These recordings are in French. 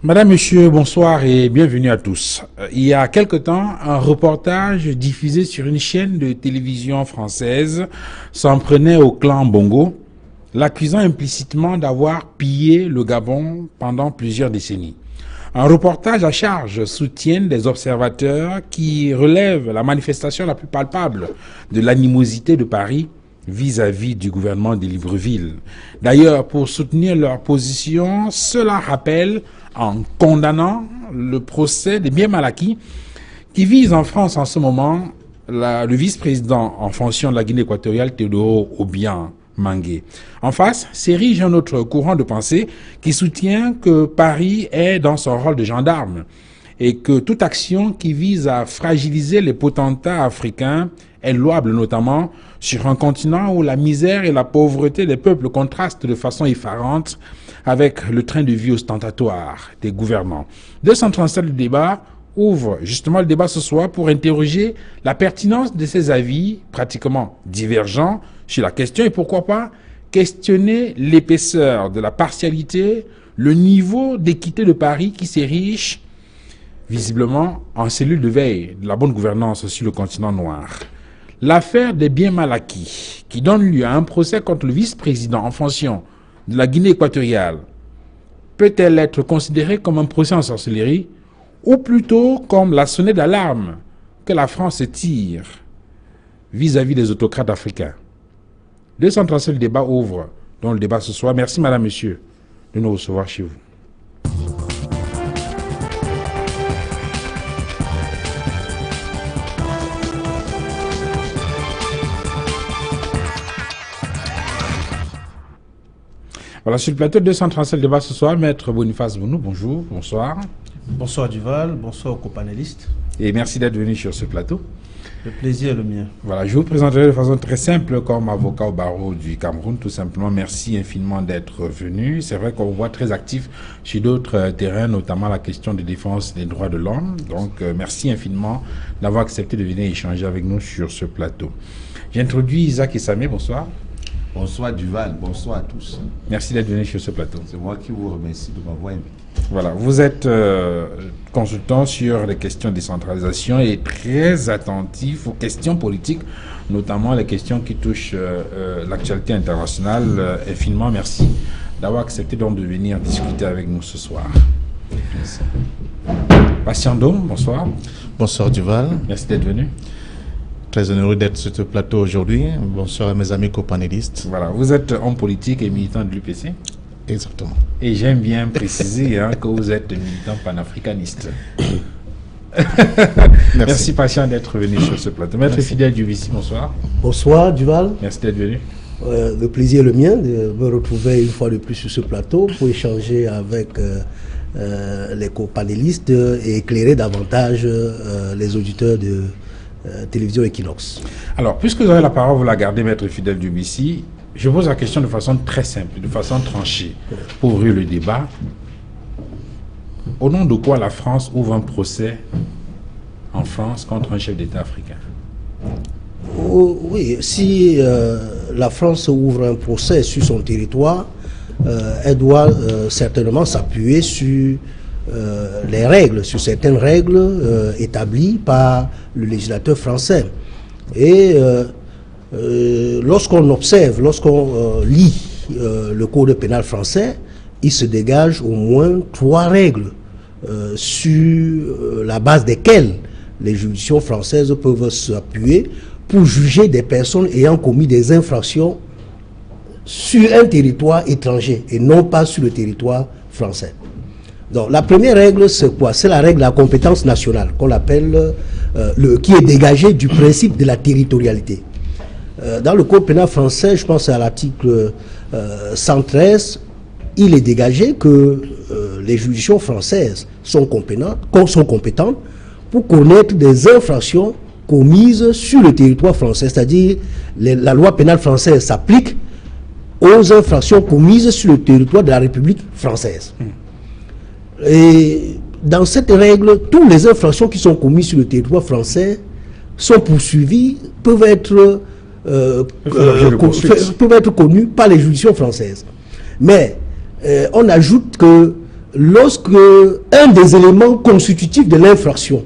Madame, Monsieur, bonsoir et bienvenue à tous. Il y a quelque temps, un reportage diffusé sur une chaîne de télévision française s'en prenait au clan Bongo, l'accusant implicitement d'avoir pillé le Gabon pendant plusieurs décennies. Un reportage à charge soutient des observateurs qui relèvent la manifestation la plus palpable de l'animosité de Paris vis-à-vis du gouvernement de Libreville. D'ailleurs, pour soutenir leur position, cela rappelle, en condamnant le procès des biens mal acquis qui vise en France en ce moment le vice-président en fonction de la Guinée équatoriale, Teodoro Obiang Mangué. En face, s'érige un autre courant de pensée qui soutient que Paris est dans son rôle de gendarme et que toute action qui vise à fragiliser les potentats africains est louable, notamment sur un continent où la misère et la pauvreté des peuples contrastent de façon effarante avec le train de vie ostentatoire des gouvernants. 237 le débat ouvre justement le débat ce soir pour interroger la pertinence de ces avis pratiquement divergents sur la question et pourquoi pas questionner l'épaisseur de la partialité, le niveau d'équité de Paris qui s'érige visiblement en cellule de veille de la bonne gouvernance sur le continent noir. L'affaire des biens mal acquis, qui donne lieu à un procès contre le vice-président en fonction de la Guinée équatoriale, peut-elle être considérée comme un procès en sorcellerie ou plutôt comme la sonnette d'alarme que la France tire vis-à-vis des autocrates africains? 237 le débat ouvre donc le débat ce soir. Merci madame, monsieur de nous recevoir chez vous. Voilà, sur le plateau 237 le débat ce soir, Maître Boniface Bounou, bonjour, bonsoir. Bonsoir Duval, bonsoir aux copanélistes. Et merci d'être venu sur ce plateau. Le plaisir est le mien. Voilà, je vous présenterai de façon très simple comme avocat au barreau du Cameroun, tout simplement. Merci infiniment d'être venu. C'est vrai qu'on vous voit très actif sur d'autres terrains, notamment la question de défense des droits de l'homme. Donc, merci infiniment d'avoir accepté de venir échanger avec nous sur ce plateau. J'introduis Isaac Essamé, bonsoir. Bonsoir Duval, bonsoir à tous. Merci d'être venu sur ce plateau. C'est moi qui vous remercie de m'avoir invité. Voilà, vous êtes consultant sur les questions de décentralisation et très attentif aux questions politiques, notamment les questions qui touchent l'actualité internationale. Infiniment merci d'avoir accepté donc de venir discuter avec nous ce soir. Merci. Bastien Dôme, bonsoir. Bonsoir Duval. Merci d'être venu. Très heureux d'être sur ce plateau aujourd'hui. Bonsoir à mes amis copanélistes. Voilà, vous êtes homme politique et militant de l'UPC. Exactement. Et j'aime bien préciser que vous êtes militant panafricaniste. Merci patient d'être venu sur ce plateau. Maître Fidèle Diovissi, bonsoir. Bonsoir Duval. Merci d'être venu. Le plaisir est le mien de me retrouver une fois de plus sur ce plateau pour échanger avec les copanélistes et éclairer davantage les auditeurs de télévision Equinox. Alors, puisque vous avez la parole, vous la gardez, Maître Fidèle Diovissi. Je pose la question de façon très simple, de façon tranchée, pour ouvrir le débat. Au nom de quoi la France ouvre un procès en France contre un chef d'État africain? Oui, si la France ouvre un procès sur son territoire, elle doit certainement s'appuyer sur les règles, sur certaines règles établies par le législateur français. Et lorsqu'on observe, lorsqu'on lit le code pénal français, il se dégage au moins 3 règles sur la base desquelles les juridictions françaises peuvent s'appuyer pour juger des personnes ayant commis des infractions sur un territoire étranger et non pas sur le territoire français. Donc la première règle, c'est quoi? C'est la règle de la compétence nationale qu'on appelle, qui est dégagée du principe de la territorialité. Dans le code pénal français, je pense à l'article 113, il est dégagé que les juridictions françaises sont compétentes pour connaître des infractions commises sur le territoire français. C'est-à-dire, la loi pénale française s'applique aux infractions commises sur le territoire de la République française. Et dans cette règle, toutes les infractions qui sont commises sur le territoire français sont poursuivies, peuvent être connues par les juridictions françaises. Mais on ajoute que lorsque un des éléments constitutifs de l'infraction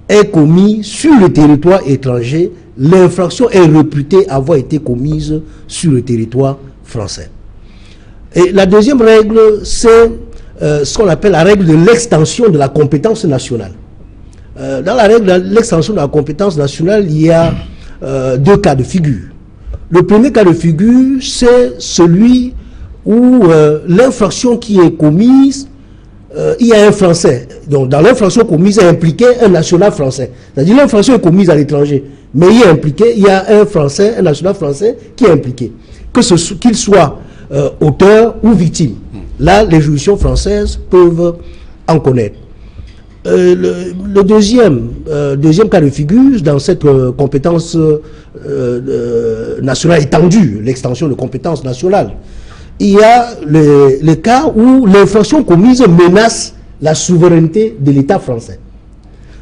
est commis sur le territoire étranger, l'infraction est réputée avoir été commise sur le territoire français. Et la deuxième règle, c'est ce qu'on appelle la règle de l'extension de la compétence nationale. Dans la règle de l'extension de la compétence nationale, il y a deux cas de figure. Le premier cas de figure, c'est celui où l'infraction qui est commise, il y a un Français. Donc, dans l'infraction commise, est impliqué un national français. C'est-à-dire l'infraction est commise à l'étranger, mais il est impliqué, il y a un Français, un national français qui est impliqué. Qu'il soit auteur ou victime. Là, les juridictions françaises peuvent en connaître. Le deuxième cas de figure, dans cette compétence nationale étendue, l'extension de compétence nationale, il y a les cas où l'infraction commise menace la souveraineté de l'État français.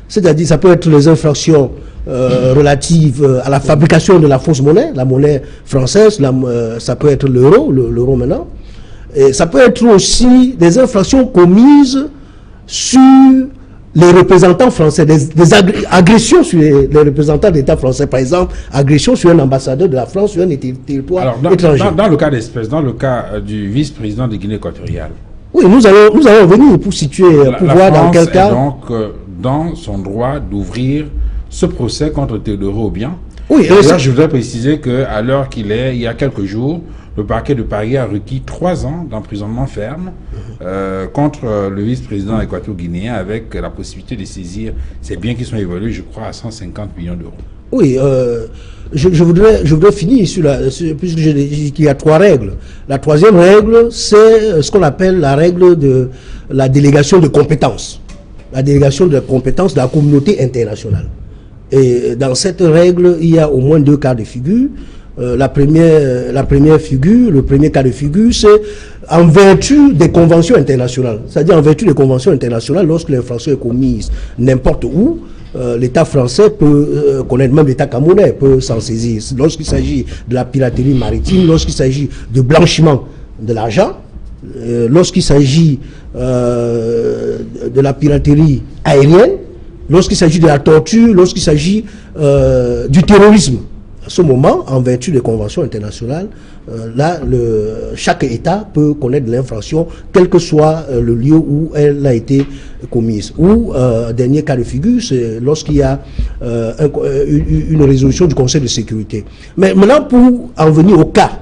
C'est-à-dire, ça peut être les infractions relatives à la fabrication de la fausse monnaie, la monnaie française, ça peut être l'euro maintenant. Et ça peut être aussi des infractions commises sur les représentants français, des agressions sur les représentants de l'État français, par exemple, agression sur un ambassadeur de la France sur un territoire étranger. Dans le cas d'espèce, dans le cas du vice-président de Guinée équatoriale. Oui, nous allons venir pour situer, pour voir dans quel cas. Donc, dans son droit d'ouvrir ce procès contre Théodore Obiang. Oui, d'ailleurs, je voudrais préciser qu'à l'heure qu'il est, il y a quelques jours, le parquet de Paris a requis 3 ans d'emprisonnement ferme contre le vice-président équato-guinéen avec la possibilité de saisir ces biens qui sont évalués, je crois, à 150 millions d'euros. Oui, je voudrais finir puisque j'ai dit qu'il y a 3 règles. La troisième règle, c'est ce qu'on appelle la règle de la délégation de compétences. La délégation de compétences de la communauté internationale. Et dans cette règle, il y a au moins 2 cas de figure. La première figure, le premier cas de figure, c'est en vertu des conventions internationales. C'est-à-dire en vertu des conventions internationales, lorsque l'infraction est commise n'importe où, l'État français peut connaître, même l'État camerounais peut s'en saisir. Lorsqu'il s'agit de la piraterie maritime, lorsqu'il s'agit de blanchiment de l'argent, lorsqu'il s'agit de la piraterie aérienne, lorsqu'il s'agit de la torture, lorsqu'il s'agit du terrorisme. À ce moment, en vertu des conventions internationales, là, chaque État peut connaître l'infraction, quel que soit le lieu où elle a été commise. Ou, dernier cas de figure, c'est lorsqu'il y a une résolution du Conseil de sécurité. Mais maintenant, pour en venir au cas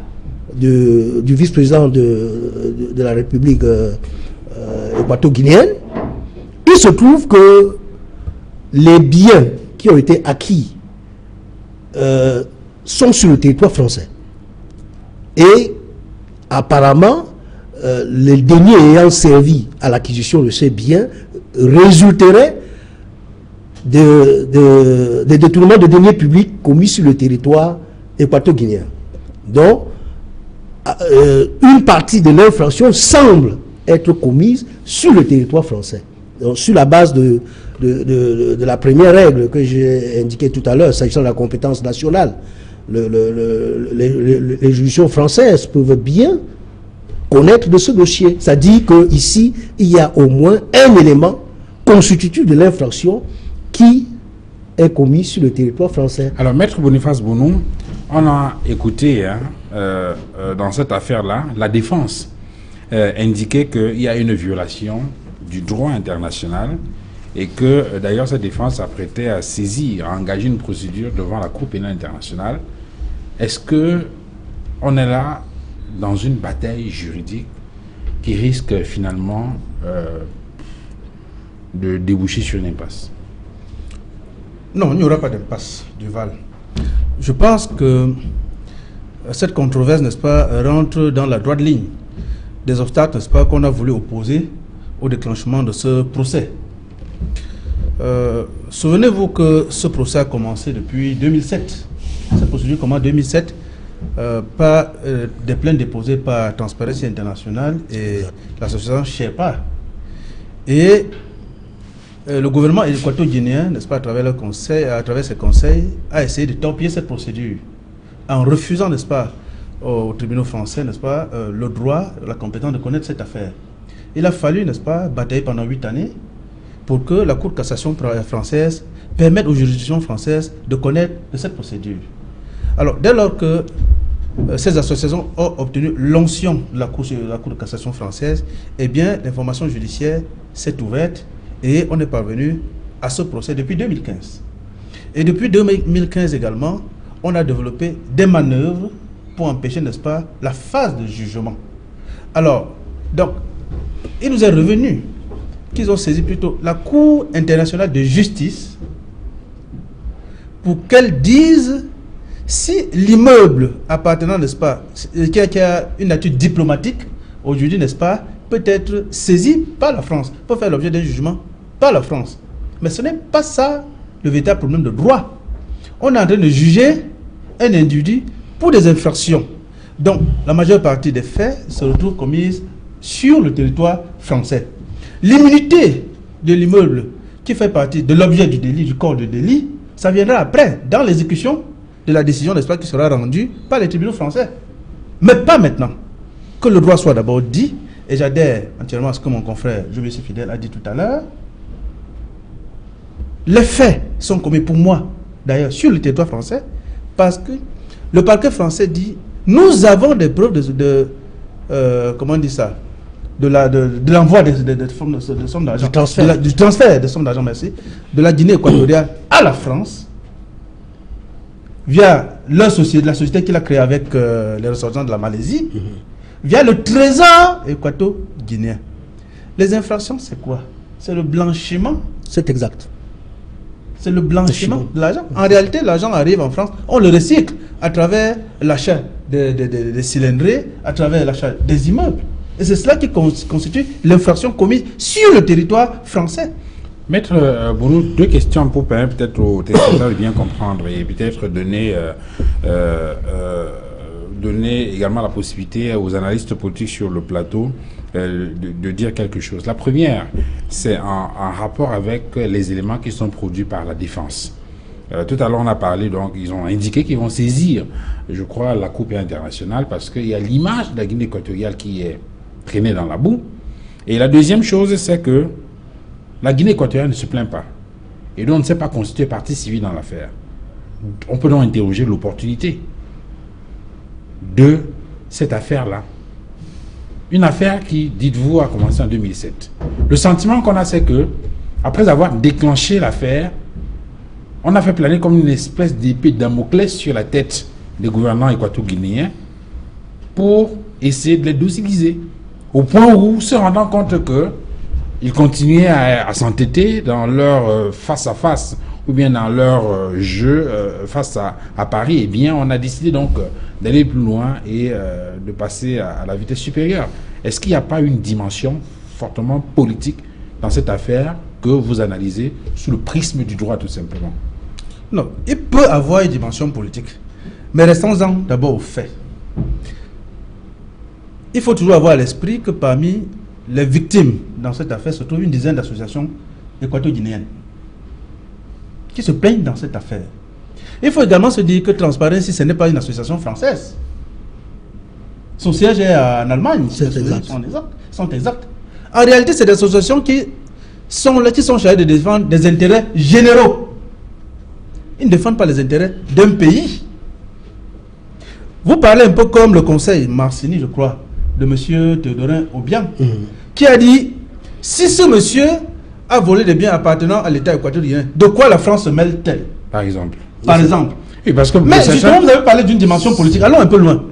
du vice-président de la République équato-guinéenne, il se trouve que les biens qui ont été acquis sont sur le territoire français. Et apparemment, les deniers ayant servi à l'acquisition de ces biens résulteraient des détournements de deniers publics commis sur le territoire équato-guinéen. Donc, une partie de l'infraction semble être commise sur le territoire français. Donc, sur la base de la première règle que j'ai indiquée tout à l'heure, s'agissant de la compétence nationale, les juridictions françaises peuvent bien connaître de ce dossier. Ça dit qu'ici, il y a au moins un élément constitutif de l'infraction qui est commis sur le territoire français. Alors, Maître Boniface Bounou, on a écouté dans cette affaire-là, la défense indiquait qu'il y a une violation du droit international et que d'ailleurs cette défense s'apprêtait à saisir, à engager une procédure devant la Cour pénale internationale. Est-ce que on est là dans une bataille juridique qui risque finalement de déboucher sur une impasse? Non, il n'y aura pas d'impasse, Duval. Je pense que cette controverse, n'est-ce pas, rentre dans la droite ligne des obstacles, n'est-ce pas, qu'on a voulu opposer au déclenchement de ce procès. Souvenez-vous que ce procès a commencé depuis 2007. Cette procédure commence en 2007 par des plaintes déposées par Transparency International et l'association Sherpa. Et le gouvernement équato-guinéen, n'est-ce pas, à travers ses conseils, a essayé de torpiller cette procédure en refusant, n'est-ce pas, aux tribunaux français, n'est-ce pas, le droit, la compétence de connaître cette affaire. il a fallu, n'est-ce pas, batailler pendant 8 années pour que la Cour de cassation française permette aux juridictions françaises de connaître de cette procédure. Alors, dès lors que ces associations ont obtenu l'onction de la Cour de cassation française, eh bien, l'information judiciaire s'est ouverte et on est parvenu à ce procès depuis 2015. Et depuis 2015 également, on a développé des manœuvres pour empêcher, n'est-ce pas, la phase de jugement. Alors, donc, il nous est revenu qu'ils ont saisi plutôt la Cour internationale de justice pour qu'elle dise si l'immeuble appartenant, n'est-ce pas, qui a une nature diplomatique, aujourd'hui, n'est-ce pas, peut être saisi par la France, peut faire l'objet d'un jugement par la France. Mais ce n'est pas ça le véritable problème de droit. On est en train de juger un individu pour des infractions. Donc, la majeure partie des faits se retrouvent commises sur le territoire français. L'immunité de l'immeuble qui fait partie de l'objet du délit, du corps de délit, ça viendra après, dans l'exécution de la décision, n'est-ce pas, qui sera rendue par les tribunaux français. Mais pas maintenant. Que le droit soit d'abord dit, et j'adhère entièrement à ce que mon confrère Jovius Fidèle a dit tout à l'heure, les faits sont commis pour moi, d'ailleurs, sur le territoire français, parce que le parquet français dit, nous avons des preuves comment on dit ça, de l'envoi de sommes d'argent, du transfert de sommes d'argent, merci, de la Guinée équatoriale à la France, via la société qu'il a créée avec les ressortissants de la Malaisie, via le trésor équato-guinéen. Les infractions, c'est quoi? C'est le blanchiment. C'est exact. C'est le blanchiment de l'argent. En réalité, l'argent arrive en France, on le recycle à travers l'achat des cylindrées, à travers l'achat des immeubles. Et c'est cela qui constitue l'infraction commise sur le territoire français. Maître Bounou, deux questions pour permettre peut-être aux téléspectateurs de bien comprendre et peut-être donner également la possibilité aux analystes politiques sur le plateau de dire quelque chose. La première, c'est en rapport avec les éléments qui sont produits par la défense. Tout à l'heure, on a parlé, donc, ils ont indiqué qu'ils vont saisir, je crois, la Cour internationale parce qu'il y a l'image de la Guinée équatoriale qui est traînée dans la boue. Et la deuxième chose, c'est que la Guinée équatoriale ne se plaint pas. Et donc, on ne s'est pas constitué partie civile dans l'affaire. On peut donc interroger l'opportunité de cette affaire-là. Une affaire qui, dites-vous, a commencé en 2007. Le sentiment qu'on a, c'est que, après avoir déclenché l'affaire, on a fait planer comme une espèce d'épée de Damoclès sur la tête des gouvernants équato-guinéens pour essayer de les dociliser. Au point où, se rendant compte qu'ils continuaient à s'entêter dans leur face-à-face ou bien dans leur jeu face à Paris, eh bien, on a décidé donc d'aller plus loin et de passer à la vitesse supérieure. Est-ce qu'il n'y a pas une dimension fortement politique dans cette affaire que vous analysez sous le prisme du droit, tout simplement? Non, il peut avoir une dimension politique. Mais restons-en d'abord aux faits. Il faut toujours avoir à l'esprit que parmi les victimes dans cette affaire se trouve une dizaine d'associations équato-guinéennes qui se plaignent dans cette affaire. Il faut également se dire que Transparency, ce n'est pas une association française. Son siège est en Allemagne. C'est exact. Sont exacts. En réalité, c'est des associations qui sont chargées de défendre des intérêts généraux. Ils ne défendent pas les intérêts d'un pays. Vous parlez un peu comme le conseil Marcini, je crois, de M. Théodorin Obiang, qui a dit, si ce monsieur a volé des biens appartenant à l'État équatorien, de quoi la France se mêle-t-elle? Par exemple. Par exemple. Oui, parce que mais justement, vous avez parlé d'une dimension politique. Allons un peu loin.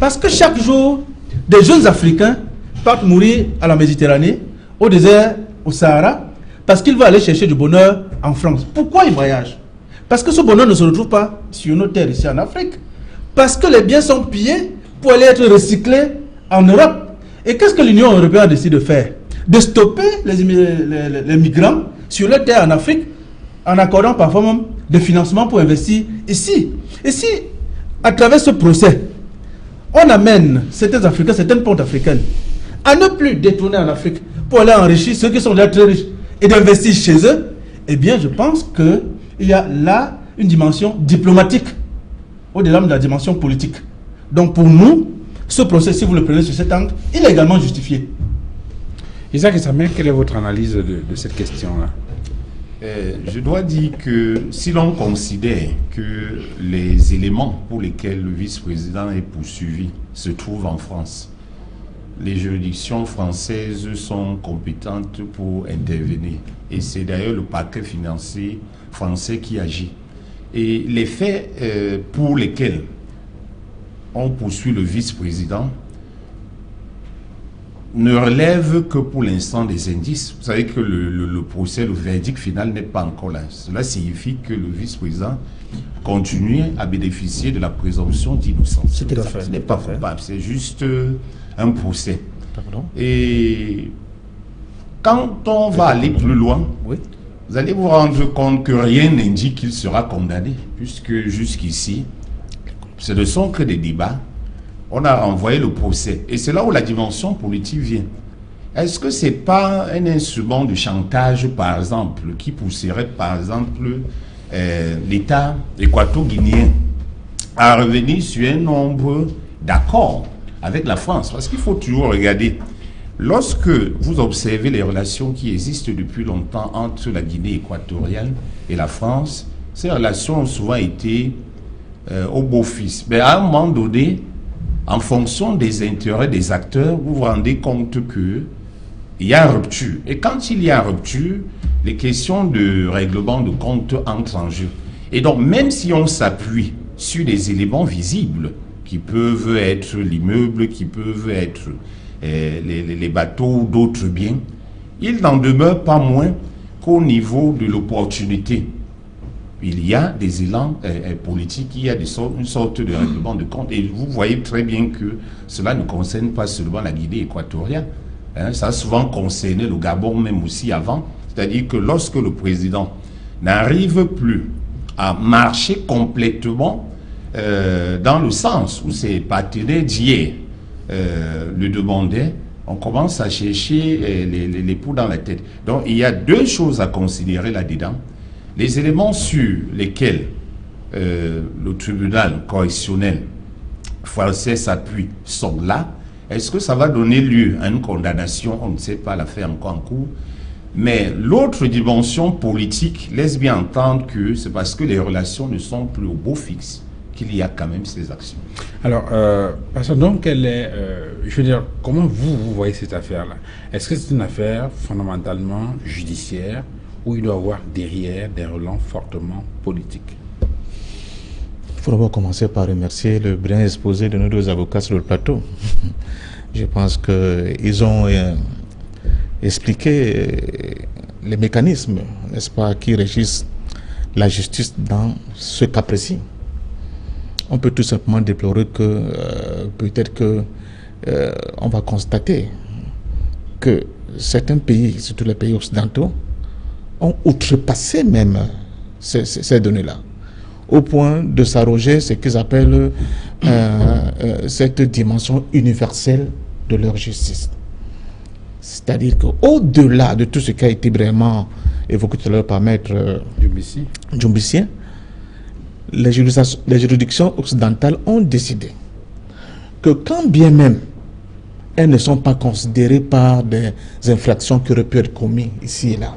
Parce que chaque jour, des jeunes Africains partent mourir à la Méditerranée, au désert, au Sahara, parce qu'ils vont aller chercher du bonheur en France. Pourquoi ils voyagent? Parce que ce bonheur ne se retrouve pas sur nos terres ici en Afrique. Parce que les biens sont pillés pour aller être recyclés en Europe. Et qu'est-ce que l'Union européenne décide de faire? De stopper les migrants sur leur terre en Afrique en accordant parfois même des financements pour investir ici. Et si, à travers ce procès, on amène certains Africains, certaines pontes africaines, à ne plus détourner en Afrique pour aller enrichir ceux qui sont déjà très riches et d'investir chez eux, eh bien, je pense qu'il y a là une dimension diplomatique au-delà de la dimension politique. Donc, pour nous, ce procès, si vous le prenez sur cet angle, il est également justifié. Isaac Samé, quelle est votre analyse de cette question-là? Je dois dire que si l'on considère que les éléments pour lesquels le vice-président est poursuivi se trouvent en France, les juridictions françaises sont compétentes pour intervenir. Et c'est d'ailleurs le parquet financier français qui agit. Et les faits pour lesquels on poursuit le vice-président ne relève que pour l'instant des indices. Vous savez que le procès, le verdict final n'est pas encore là. Cela signifie que le vice-président continue à bénéficier de la présomption d'innocence. Ce n'est pas coupable, c'est juste un procès. Pardon? Et quand on va aller plus loin, vous allez vous rendre compte que rien n'indique qu'il sera condamné, puisque jusqu'ici, ce ne sont que des débats. On a renvoyé le procès. Et c'est là où la dimension politique vient. Est-ce que ce n'est pas un instrument de chantage, par exemple, qui pousserait, par exemple, l'État équato-guinéen à revenir sur un nombre d'accords avec la France? Parce qu'il faut toujours regarder. Lorsque vous observez les relations qui existent depuis longtemps entre la Guinée équatoriale et la France, ces relations ont souvent été au beau-fils. Mais à un moment donné, en fonction des intérêts des acteurs, vous vous rendez compte qu'il y a rupture. Et quand il y a rupture, les questions de règlement de compte entrent en jeu. Et donc, même si on s'appuie sur des éléments visibles, qui peuvent être l'immeuble, qui peuvent être les bateaux ou d'autres biens, il n'en demeure pas moins qu'au niveau de l'opportunité, il y a des élans politiques, il y a une sorte de règlement de compte. Et vous voyez très bien que cela ne concerne pas seulement la Guinée équatoriale. Ça a souvent concerné le Gabon même aussi avant. C'est-à-dire que lorsque le président n'arrive plus à marcher complètement dans le sens où ses partenaires d'hier le demandaient, on commence à chercher les poux dans la tête. Donc il y a deux choses à considérer là-dedans. Les éléments sur lesquels le tribunal correctionnel français s'appuie sont là. Est-ce que ça va donner lieu à une condamnation? On ne sait pas, l'affaire encore en cours. Mais l'autre dimension politique laisse bien entendre que c'est parce que les relations ne sont plus au beau fixe qu'il y a quand même ces actions. Alors, Pasteur, donc, quelle est, je veux dire, comment vous voyez cette affaire-là? Est-ce que c'est une affaire fondamentalement judiciaire où il doit y avoir derrière des relents fortement politiques? Il faut d'abord commencer par remercier le brillant exposé de nos deux avocats sur le plateau. Je pense qu'ils ont expliqué les mécanismes, n'est-ce pas, qui régissent la justice dans ce cas précis. On peut tout simplement déplorer que peut-être que on va constater que certains pays, surtout les pays occidentaux, ont outrepassé même ces données-là, au point de s'arroger ce qu'ils appellent cette dimension universelle de leur justice. C'est-à-dire qu'au-delà de tout ce qui a été vraiment évoqué tout à l'heure par Maître Djoumbissien, les juridictions occidentales ont décidé que quand bien même elles ne sont pas considérées par des infractions qui auraient pu être commises ici et là,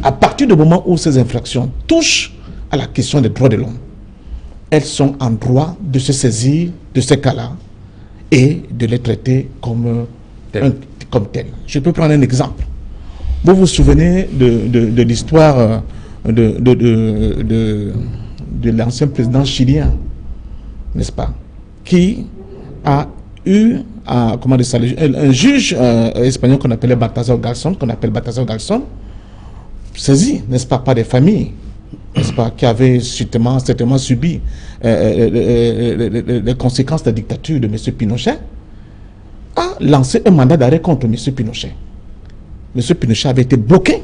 à partir du moment où ces infractions touchent à la question des droits de l'homme, elles sont en droit de se saisir de ces cas-là et de les traiter comme tels. Je peux prendre un exemple. Vous vous souvenez de l'histoire de l'ancien président chilien, n'est-ce pas, qui a eu un juge espagnol qu'on appelle Baltasar Garzón, saisi, n'est-ce pas, par des familles, n'est-ce pas, qui avaient certainement subi les conséquences de la dictature de M. Pinochet, a lancé un mandat d'arrêt contre M. Pinochet. M. Pinochet avait été bloqué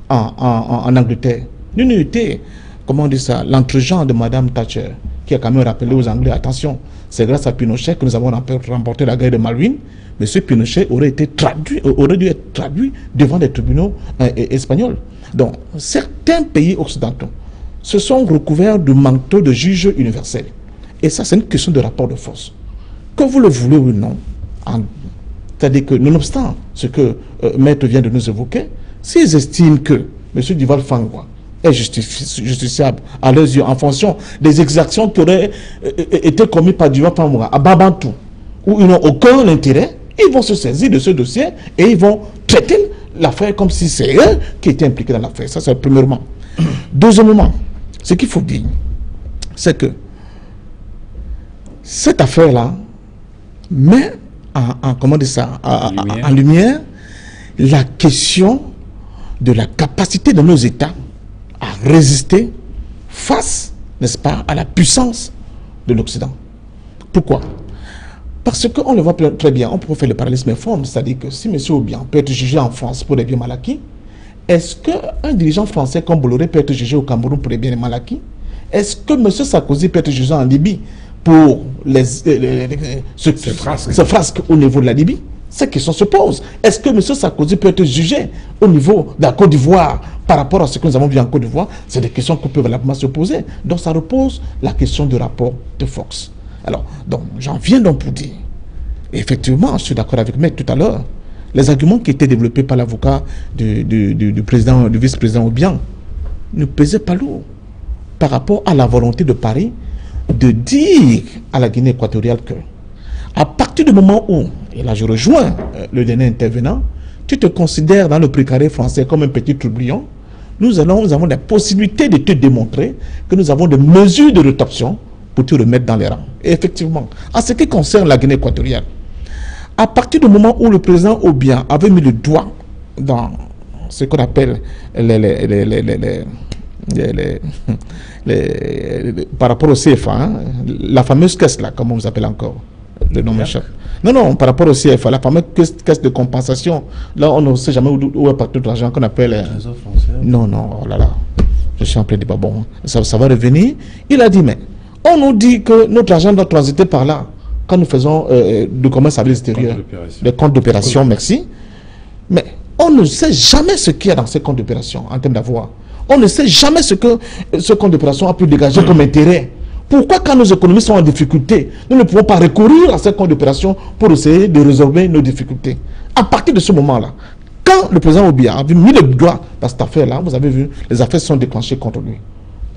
en Angleterre. L'unité, comment on dit ça, l'entre-gens de Mme Thatcher, qui a quand même rappelé aux Anglais, attention, c'est grâce à Pinochet que nous avons remporté la guerre de Malwine. M. Pinochet aurait dû être traduit devant des tribunaux espagnols. Donc, certains pays occidentaux se sont recouverts du manteau de juge universel. Et ça, c'est une question de rapport de force. Que vous le voulez ou non, C'est-à-dire que, nonobstant ce que Maître vient de nous évoquer, s'ils estiment que M. Duval Fangwa est justiciable à leurs yeux en fonction des exactions qui auraient été commises par Duval Fangwa à Babantou, où ils n'ont aucun intérêt, ils vont se saisir de ce dossier et ils vont traiter l'affaire comme si c'est eux qui étaient impliqués dans l'affaire. Ça, c'est premièrement. Deuxièmement, ce qu'il faut dire, c'est que cette affaire-là met en lumière la question de la capacité de nos États à résister face, n'est-ce pas, à la puissance de l'Occident. Pourquoi? Parce qu'on le voit très bien, on peut faire le parallélisme forme, c'est-à-dire que si M. Obiang peut être jugé en France pour des biens mal acquis, est-ce qu'un dirigeant français comme Bolloré peut être jugé au Cameroun pour des biens mal acquis? Est-ce que M. Sarkozy peut être jugé en Libye pour ce frasque au niveau de la Libye? Cette question se pose. Est-ce que M. Sarkozy peut être jugé au niveau de la Côte d'Ivoire par rapport à ce que nous avons vu en Côte d'Ivoire? C'est des questions qu'on peut valablement se poser. Donc ça repose la question du rapport de force. Alors, donc, j'en viens donc pour dire, effectivement, je suis d'accord avec Maître tout à l'heure, les arguments qui étaient développés par l'avocat du vice-président Obiang ne pesaient pas lourd par rapport à la volonté de Paris de dire à la Guinée équatoriale que, à partir du moment où, et là je rejoins le dernier intervenant, tu te considères dans le précaré français comme un petit troublion, nous avons la possibilité de te démontrer que nous avons des mesures de rétorsion pour te remettre dans les rangs. Et effectivement, en ce qui concerne la Guinée équatoriale, à partir du moment où le président Obiang avait mis le doigt dans ce qu'on appelle par rapport au CFA, hein, la fameuse caisse là, comment on vous appelle encore, le nom m'échappe. Non, par rapport au CFA, la fameuse caisse de compensation, là on ne sait jamais où est parti l'argent qu'on appelle... Non, oh là là, je suis en plein débat, bon, ça va revenir. Il a dit, mais on nous dit que notre argent doit transiter par là quand nous faisons du commerce à l'extérieur, des comptes d'opération, merci. Mais on ne sait jamais ce qu'il y a dans ces comptes d'opération en termes d'avoir. On ne sait jamais ce que ce compte d'opération a pu dégager comme intérêt. Pourquoi quand nos économies sont en difficulté, nous ne pouvons pas recourir à ces comptes d'opération pour essayer de résorber nos difficultés? À partir de ce moment-là, quand le président Obiang a mis le doigt dans cette affaire-là, vous avez vu, les affaires sont déclenchées contre lui.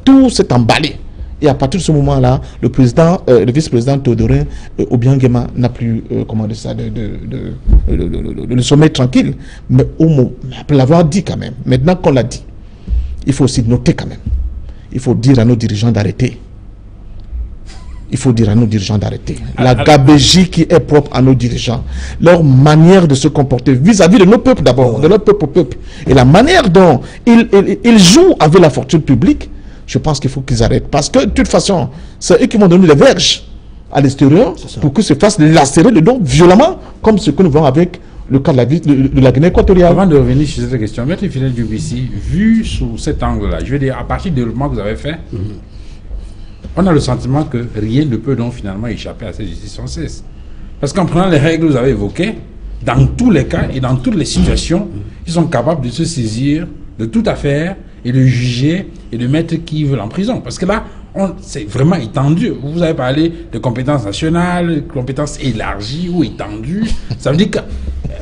Tout s'est emballé. Et à partir de ce moment-là, le vice-président Théodorin Obiang Nguema n'a plus, le sommeil tranquille. Mais après l'avoir dit quand même, maintenant qu'on l'a dit, il faut aussi noter quand même. Il faut dire à nos dirigeants d'arrêter. Il faut dire à nos dirigeants d'arrêter. La gabégie qui est propre à nos dirigeants, leur manière de se comporter vis-à-vis de nos peuples d'abord, de leur peuple au peuple, et la manière dont ils jouent avec la fortune publique, je pense qu'il faut qu'ils arrêtent. Parce que, de toute façon, c'est eux qui vont donner les verges à l'extérieur pour qu'ils se fassent lacérer le dos violemment, comme ce que nous voyons avec le cas de la Guinée équatoriale. Avant de revenir sur cette question, Maître Fidèle Djoubissi, vu sous cet angle-là, je veux dire, à partir du développement que vous avez fait, on a le sentiment que rien ne peut donc finalement échapper à cette justice française. Parce qu'en prenant les règles que vous avez évoquées, dans tous les cas et dans toutes les situations, ils sont capables de se saisir de toute affaire et de juger et de mettre qui veulent en prison. Parce que là, c'est vraiment étendu. Vous avez parlé de compétences nationales, compétences élargies ou étendues. Ça veut dire que,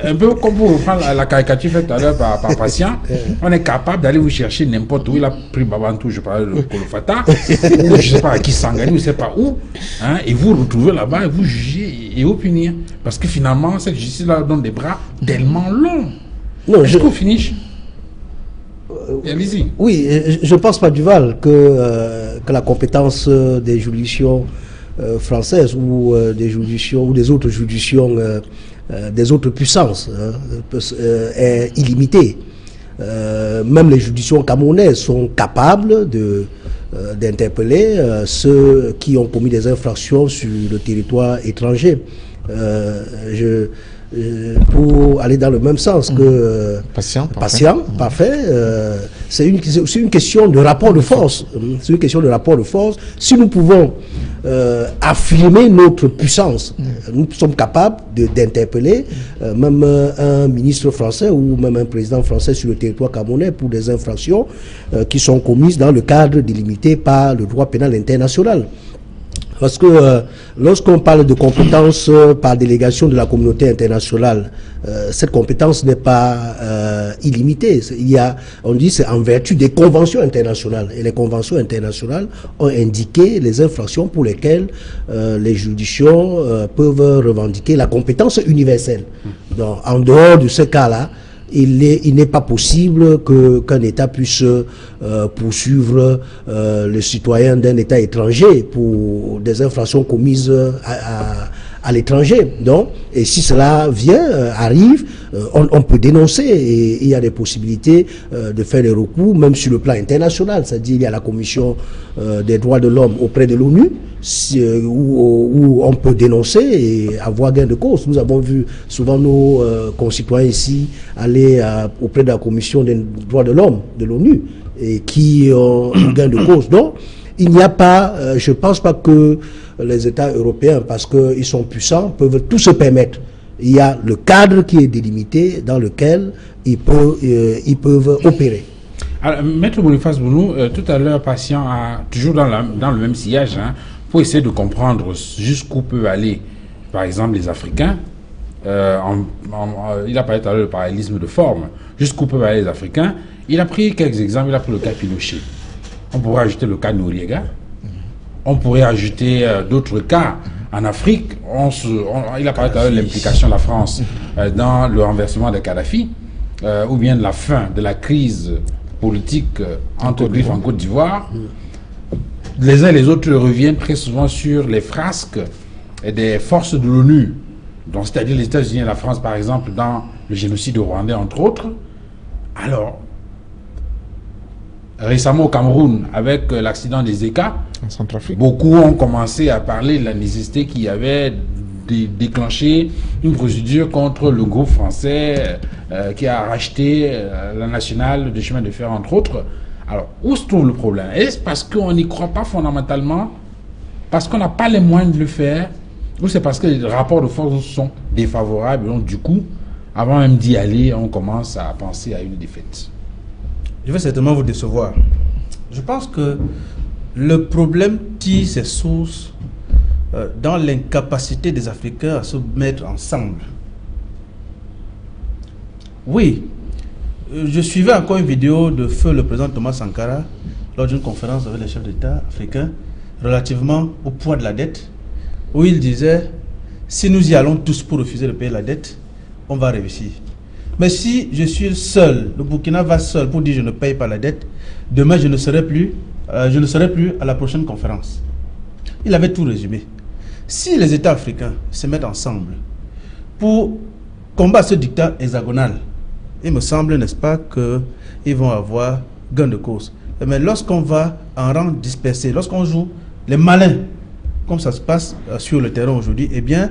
un peu comme pour reprendre la caricature faite tout à l'heure par Patient, on est capable d'aller vous chercher n'importe où. Il a pris Babantou, je parlais de Kolofata, ou je ne sais pas à Kisangani, je ne sais pas où, hein, et vous retrouvez là-bas et vous jugez et vous punir. Parce que finalement, cette justice-là donne des bras tellement longs. Est-ce qu'on finit? Oui, je pense pas, Duval, que la compétence des juridictions françaises ou des juridictions ou des autres juridictions des autres puissances est illimitée. Même les juridictions camerounaises sont capables d'interpeller ceux qui ont commis des infractions sur le territoire étranger. Pour aller dans le même sens que Patient, parfait. C'est une question de rapport de force. C'est une question de rapport de force. Si nous pouvons affirmer notre puissance, nous sommes capables d'interpeller même un ministre français ou même un président français sur le territoire camerounais pour des infractions qui sont commises dans le cadre délimité par le droit pénal international. Parce que lorsqu'on parle de compétences par délégation de la communauté internationale, cette compétence n'est pas illimitée. On dit c'est en vertu des conventions internationales. Et les conventions internationales ont indiqué les infractions pour lesquelles les juridictions peuvent revendiquer la compétence universelle. Donc, en dehors de ce cas-là, il n'est pas possible qu'un État puisse poursuivre le citoyen d'un État étranger pour des infractions commises à l'étranger. Donc, et si cela arrive, on peut dénoncer et il y a des possibilités de faire des recours, même sur le plan international. C'est-à-dire il y a la Commission des droits de l'homme auprès de l'ONU où on peut dénoncer et avoir gain de cause. Nous avons vu souvent nos concitoyens ici aller auprès de la Commission des droits de l'homme de l'ONU et qui ont gain de cause. Donc, il n'y a pas, je ne pense pas que les États européens, parce qu'ils sont puissants, peuvent tout se permettre. Il y a le cadre qui est délimité dans lequel ils peuvent opérer. Alors, Maître Boniface Bounou, tout à l'heure, patient a toujours dans le même sillage, pour essayer de comprendre jusqu'où peuvent aller, par exemple, les Africains. Il a parlé tout à l'heure du parallélisme de forme. Jusqu'où peuvent aller les Africains. Il a pris quelques exemples. Il a pris le cas Pinochet. On pourrait ajouter le cas Noriega. On pourrait ajouter d'autres cas. En Afrique, il a parlé tout à l'heure de l'implication de la France dans le renversement de Kadhafi, ou bien de la fin de la crise politique entre Griffe en Côte d'Ivoire. Les uns et les autres reviennent très souvent sur les frasques des forces de l'ONU, c'est-à-dire les États-Unis et la France, par exemple, dans le génocide rwandais, entre autres. Alors, récemment au Cameroun, avec l'accident des Zeka, beaucoup ont commencé à parler de la nécessité qu'il y avait de déclencher une procédure contre le groupe français qui a racheté la nationale de chemin de fer, entre autres. Alors, où se trouve le problème? Est-ce parce qu'on n'y croit pas fondamentalement, parce qu'on n'a pas les moyens de le faire, ou c'est parce que les rapports de force sont défavorables, et donc du coup, avant même d'y aller, on commence à penser à une défaite? Je vais certainement vous décevoir. Je pense que le problème tire ses sources dans l'incapacité des Africains à se mettre ensemble. Oui, je suivais encore une vidéo de feu le président Thomas Sankara lors d'une conférence avec les chefs d'État africains relativement au poids de la dette, où il disait, si nous y allons tous pour refuser de payer la dette, on va réussir. Mais si je suis seul, le Burkina va seul pour dire je ne paye pas la dette, demain je ne serai plus à la prochaine conférence. Il avait tout résumé. Si les États africains se mettent ensemble pour combattre ce dictat hexagonal, il me semble, n'est-ce pas, qu'ils vont avoir gain de cause. Mais lorsqu'on va en rang dispersé, lorsqu'on joue les malins, comme ça se passe sur le terrain aujourd'hui, eh bien,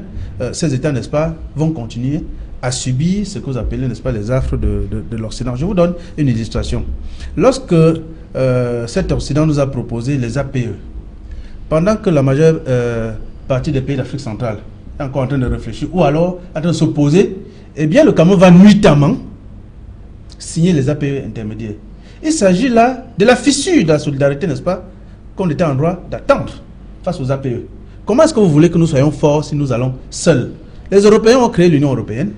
ces États, n'est-ce pas, vont continuer à subir ce que vous appelez, n'est-ce pas, les affres de l'Occident. Je vous donne une illustration. Lorsque cet Occident nous a proposé les APE, pendant que la majeure partie des pays d'Afrique centrale est encore en train de réfléchir, ou alors en train de s'opposer, eh bien, le Cameroun va nuitamment signer les APE intermédiaires. Il s'agit là de la fissure de la solidarité, n'est-ce pas, qu'on était en droit d'attendre face aux APE. Comment est-ce que vous voulez que nous soyons forts si nous allons seuls? Les Européens ont créé l'Union européenne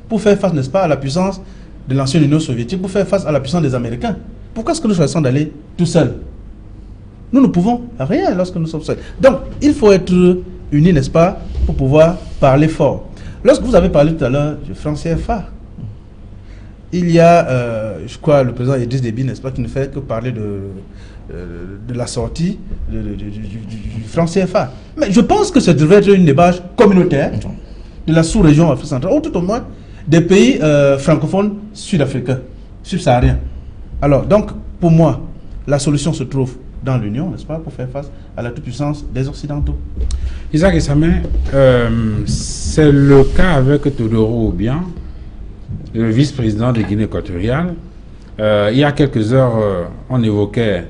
pour faire face, n'est-ce pas, à la puissance de l'ancienne Union soviétique, pour faire face à la puissance des Américains. Pourquoi est-ce que nous choisissons d'aller tout seuls? Nous ne pouvons rien lorsque nous sommes seuls. Donc, il faut être unis, n'est-ce pas, pour pouvoir parler fort. Lorsque vous avez parlé tout à l'heure du franc CFA, il y a, je crois, le président Idriss Déby, n'est-ce pas, qui ne fait que parler de la sortie du franc CFA. Mais je pense que ça devrait être une démarche communautaire de la sous-région Afrique centrale, ou tout au moins des pays francophones sud-africains, subsahariens. Alors, donc, pour moi, la solution se trouve dans l'Union, n'est-ce pas, pour faire face à la toute-puissance des Occidentaux. Isaac Essamé, c'est le cas avec Teodoro Obiang, le vice-président de Guinée équatoriale. Il y a quelques heures, on évoquait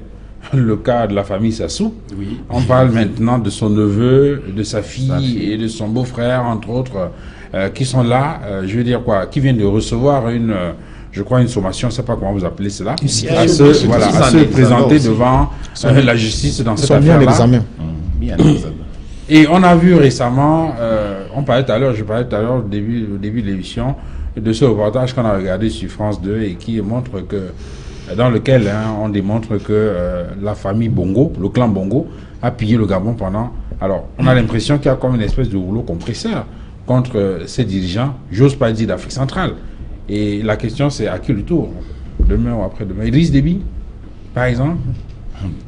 le cas de la famille Sassou. Oui. On parle maintenant de son neveu, de sa fille et de son beau-frère, entre autres, qui sont là, je veux dire quoi, qui viennent de recevoir je crois une sommation, je ne sais pas comment vous appelez cela, à se présenter devant la justice dans cette affaire-là. mis en examen. Et on a vu récemment, je parlais tout à l'heure au début de l'émission, de ce reportage qu'on a regardé sur France 2 et qui montre que, dans lequel on démontre que la famille Bongo, le clan Bongo, a pillé le Gabon pendant... Alors, on a l'impression qu'il y a comme une espèce de rouleau compresseur contre ces dirigeants, j'ose pas dire d'Afrique centrale. Et la question, c'est à qui le tour? Demain ou après-demain? Idriss Déby, par exemple,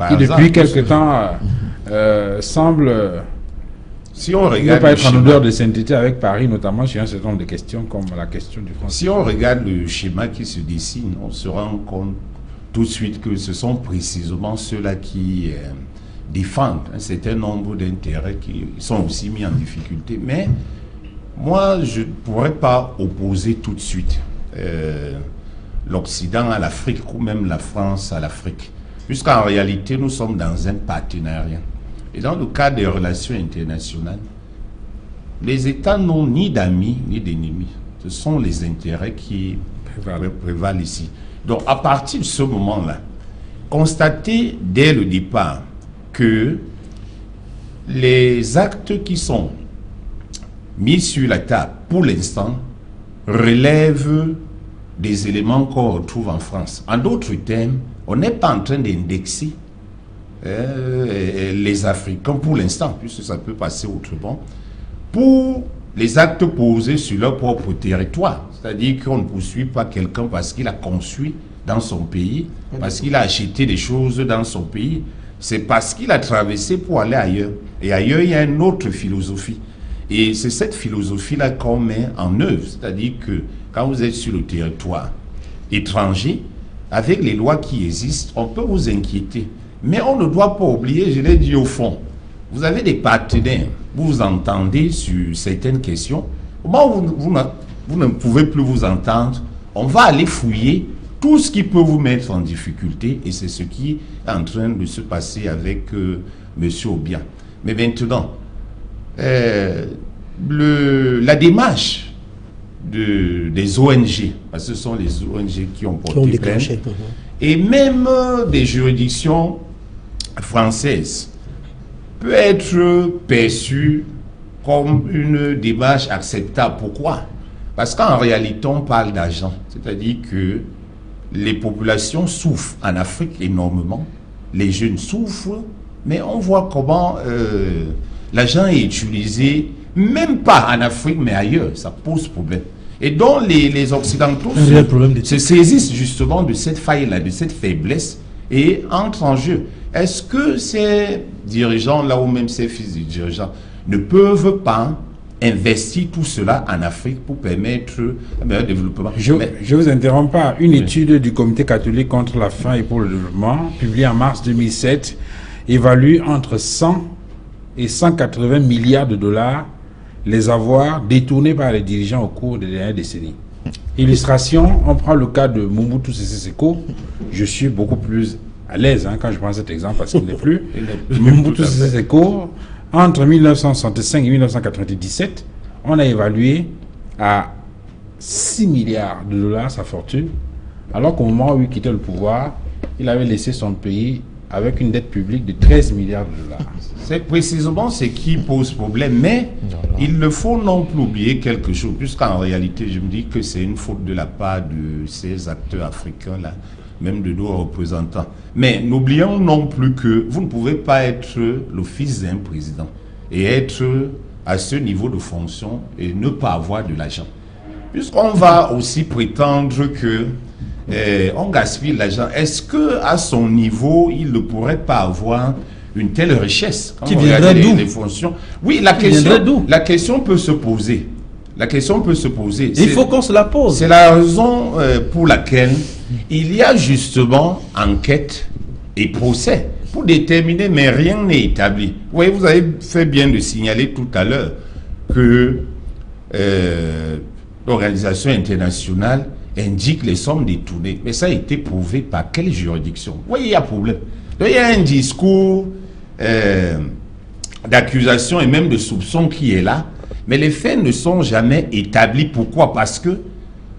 qui depuis quelque temps semble si on ne regarde pas être en odeur de sainteté avec Paris, notamment sur un certain nombre de questions comme la question du français. Si on regarde le schéma qui se dessine, on se rend compte tout de suite que ce sont précisément ceux-là qui défendent un certain nombre d'intérêts qui sont aussi mis en difficulté. Mais moi, je ne pourrais pas opposer tout de suite l'Occident à l'Afrique ou même la France à l'Afrique. Puisqu'en réalité, nous sommes dans un partenariat. Et dans le cadre des relations internationales, les États n'ont ni d'amis ni d'ennemis. Ce sont les intérêts qui prévalent ici. Donc, à partir de ce moment-là, constater dès le départ que les actes qui sont mis sur la table, pour l'instant, relèvent des éléments qu'on retrouve en France. En d'autres termes, on n'est pas en train d'indexer les Africains pour l'instant, puisque ça peut passer autrement, pour les actes posés sur leur propre territoire. C'est-à-dire qu'on ne poursuit pas quelqu'un parce qu'il a construit dans son pays, parce qu'il a acheté des choses dans son pays. C'est parce qu'il a traversé pour aller ailleurs. Et ailleurs, il y a une autre philosophie. Et c'est cette philosophie-là qu'on met en œuvre. C'est-à-dire que quand vous êtes sur le territoire étranger, avec les lois qui existent, on peut vous inquiéter. Mais on ne doit pas oublier, je l'ai dit au fond, vous avez des partenaires, vous vous entendez sur certaines questions. Au moment où vous ne pouvez plus vous entendre, on va aller fouiller tout ce qui peut vous mettre en difficulté, et c'est ce qui est en train de se passer avec M. Obiang. Mais maintenant, la démarche des ONG, parce que ce sont les ONG qui ont porté plainte, et même des juridictions françaises, peut être perçue comme une démarche acceptable. Pourquoi? Parce qu'en réalité, on parle d'argent. C'est-à-dire que les populations souffrent en Afrique énormément, les jeunes souffrent, mais on voit comment l'argent est utilisé, même pas en Afrique, mais ailleurs. Ça pose problème. Et donc les Occidentaux se saisissent justement de cette faille-là, de cette faiblesse, et entrent en jeu. Est-ce que ces dirigeants-là, ou même ces fils de dirigeants, ne peuvent pas investir tout cela en Afrique pour permettre un meilleur développement? Je vous interromps pas. Une étude du Comité catholique contre la faim et pour le développement, publiée en mars 2007, évalue entre 100 et 180 milliards de dollars les avoirs détournés par les dirigeants au cours des dernières décennies. Illustration, on prend le cas de Mobutu Sese Seko. Je suis beaucoup plus à l'aise quand je prends cet exemple parce qu'il n'est plus. Mobutu Sese Seko, entre 1965 et 1997, on a évalué à 6 milliards de dollars sa fortune, alors qu'au moment où il quittait le pouvoir, il avait laissé son pays avec une dette publique de 13 milliards de dollars. C'est précisément ce qui pose problème, mais il ne faut non plus oublier quelque chose, puisqu'en réalité, je me dis que c'est une faute de la part de ces acteurs africains-là, même de nos représentants. Mais n'oublions non plus que vous ne pouvez pas être le fils d'un président et être à ce niveau de fonction et ne pas avoir de l'argent. Puisqu'on va aussi prétendre que on gaspille l'argent, est-ce que à son niveau, il ne pourrait pas avoir une telle richesse qui viendrait d'où? Les fonctions. Oui, la question peut se poser. La question peut se poser. Il faut qu'on se la pose. C'est la raison pour laquelle il y a justement enquête et procès pour déterminer, mais rien n'est établi. Vous voyez, vous avez fait bien de signaler tout à l'heure que l'organisation internationale indique les sommes détournées. Mais ça a été prouvé par quelle juridiction? Vous voyez, il y a problème. Donc, il y a un discours d'accusation et même de soupçon qui est là, mais les faits ne sont jamais établis. Pourquoi? Parce que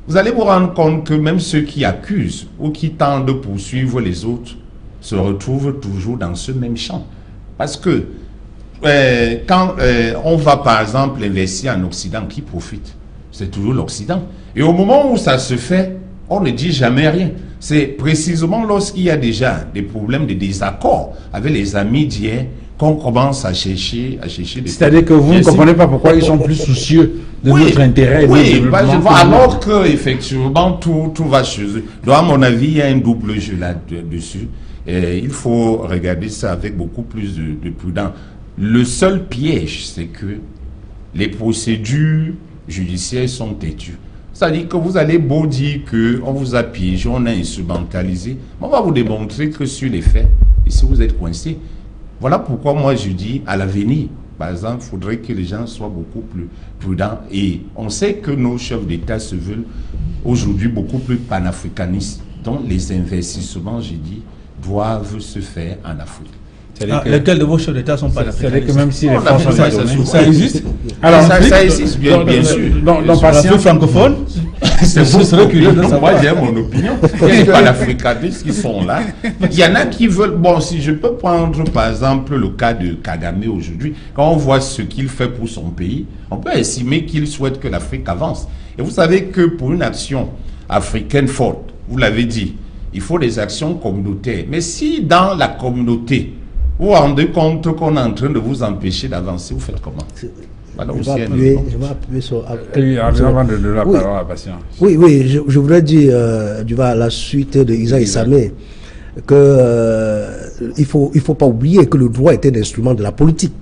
vous allez vous rendre compte que même ceux qui accusent ou qui tentent de poursuivre les autres se retrouvent toujours dans ce même champ. Parce que quand on va par exemple investir en Occident, qui profite? C'est toujours l'Occident. Et au moment où ça se fait, on ne dit jamais rien. C'est précisément lorsqu'il y a déjà des problèmes de désaccord avec les amis d'hier qu'on commence à chercher des... C'est-à-dire que vous ne comprenez pas pourquoi ils sont plus soucieux de notre intérêt et de notre développement. Alors qu'effectivement, tout va chez eux. Donc, à mon avis, il y a un double jeu là-dessus. Il faut regarder ça avec beaucoup plus de prudence. Le seul piège, c'est que les procédures judiciaires sont têtues. C'est-à-dire que vous allez beau dire qu'on vous a piégé, on a instrumentalisé, on va vous démontrer que sur les faits, ici vous êtes coincé. Voilà pourquoi moi je dis à l'avenir, par exemple, il faudrait que les gens soient beaucoup plus prudents. Et on sait que nos chefs d'État se veulent aujourd'hui beaucoup plus panafricanistes. Donc les investissements, j'ai dit, doivent se faire en Afrique. Lesquels de vos chefs d'État sont pas africains? C'est-à-dire que même si les Français ça existe. Alors, ça existe bien sûr. Dans patient francophone, c'est moi j'ai mon opinion. Il y a pas d'africanistes qui sont là. Il y en a qui veulent. Bon, si je peux prendre par exemple le cas de Kagame aujourd'hui, quand on voit ce qu'il fait pour son pays, on peut estimer qu'il souhaite que l'Afrique avance. Et vous savez que pour une action africaine forte, vous l'avez dit, il faut des actions communautaires. Mais si dans la communauté, vous vous rendez compte qu'on est en train de vous empêcher d'avancer, vous faites comment? Voilà, je vais appuyer sur... Avant de la parole à la patience. Oui, je voudrais dire, à la suite de Isa et Samé, qu'il faut pas oublier que le droit est un instrument de la politique.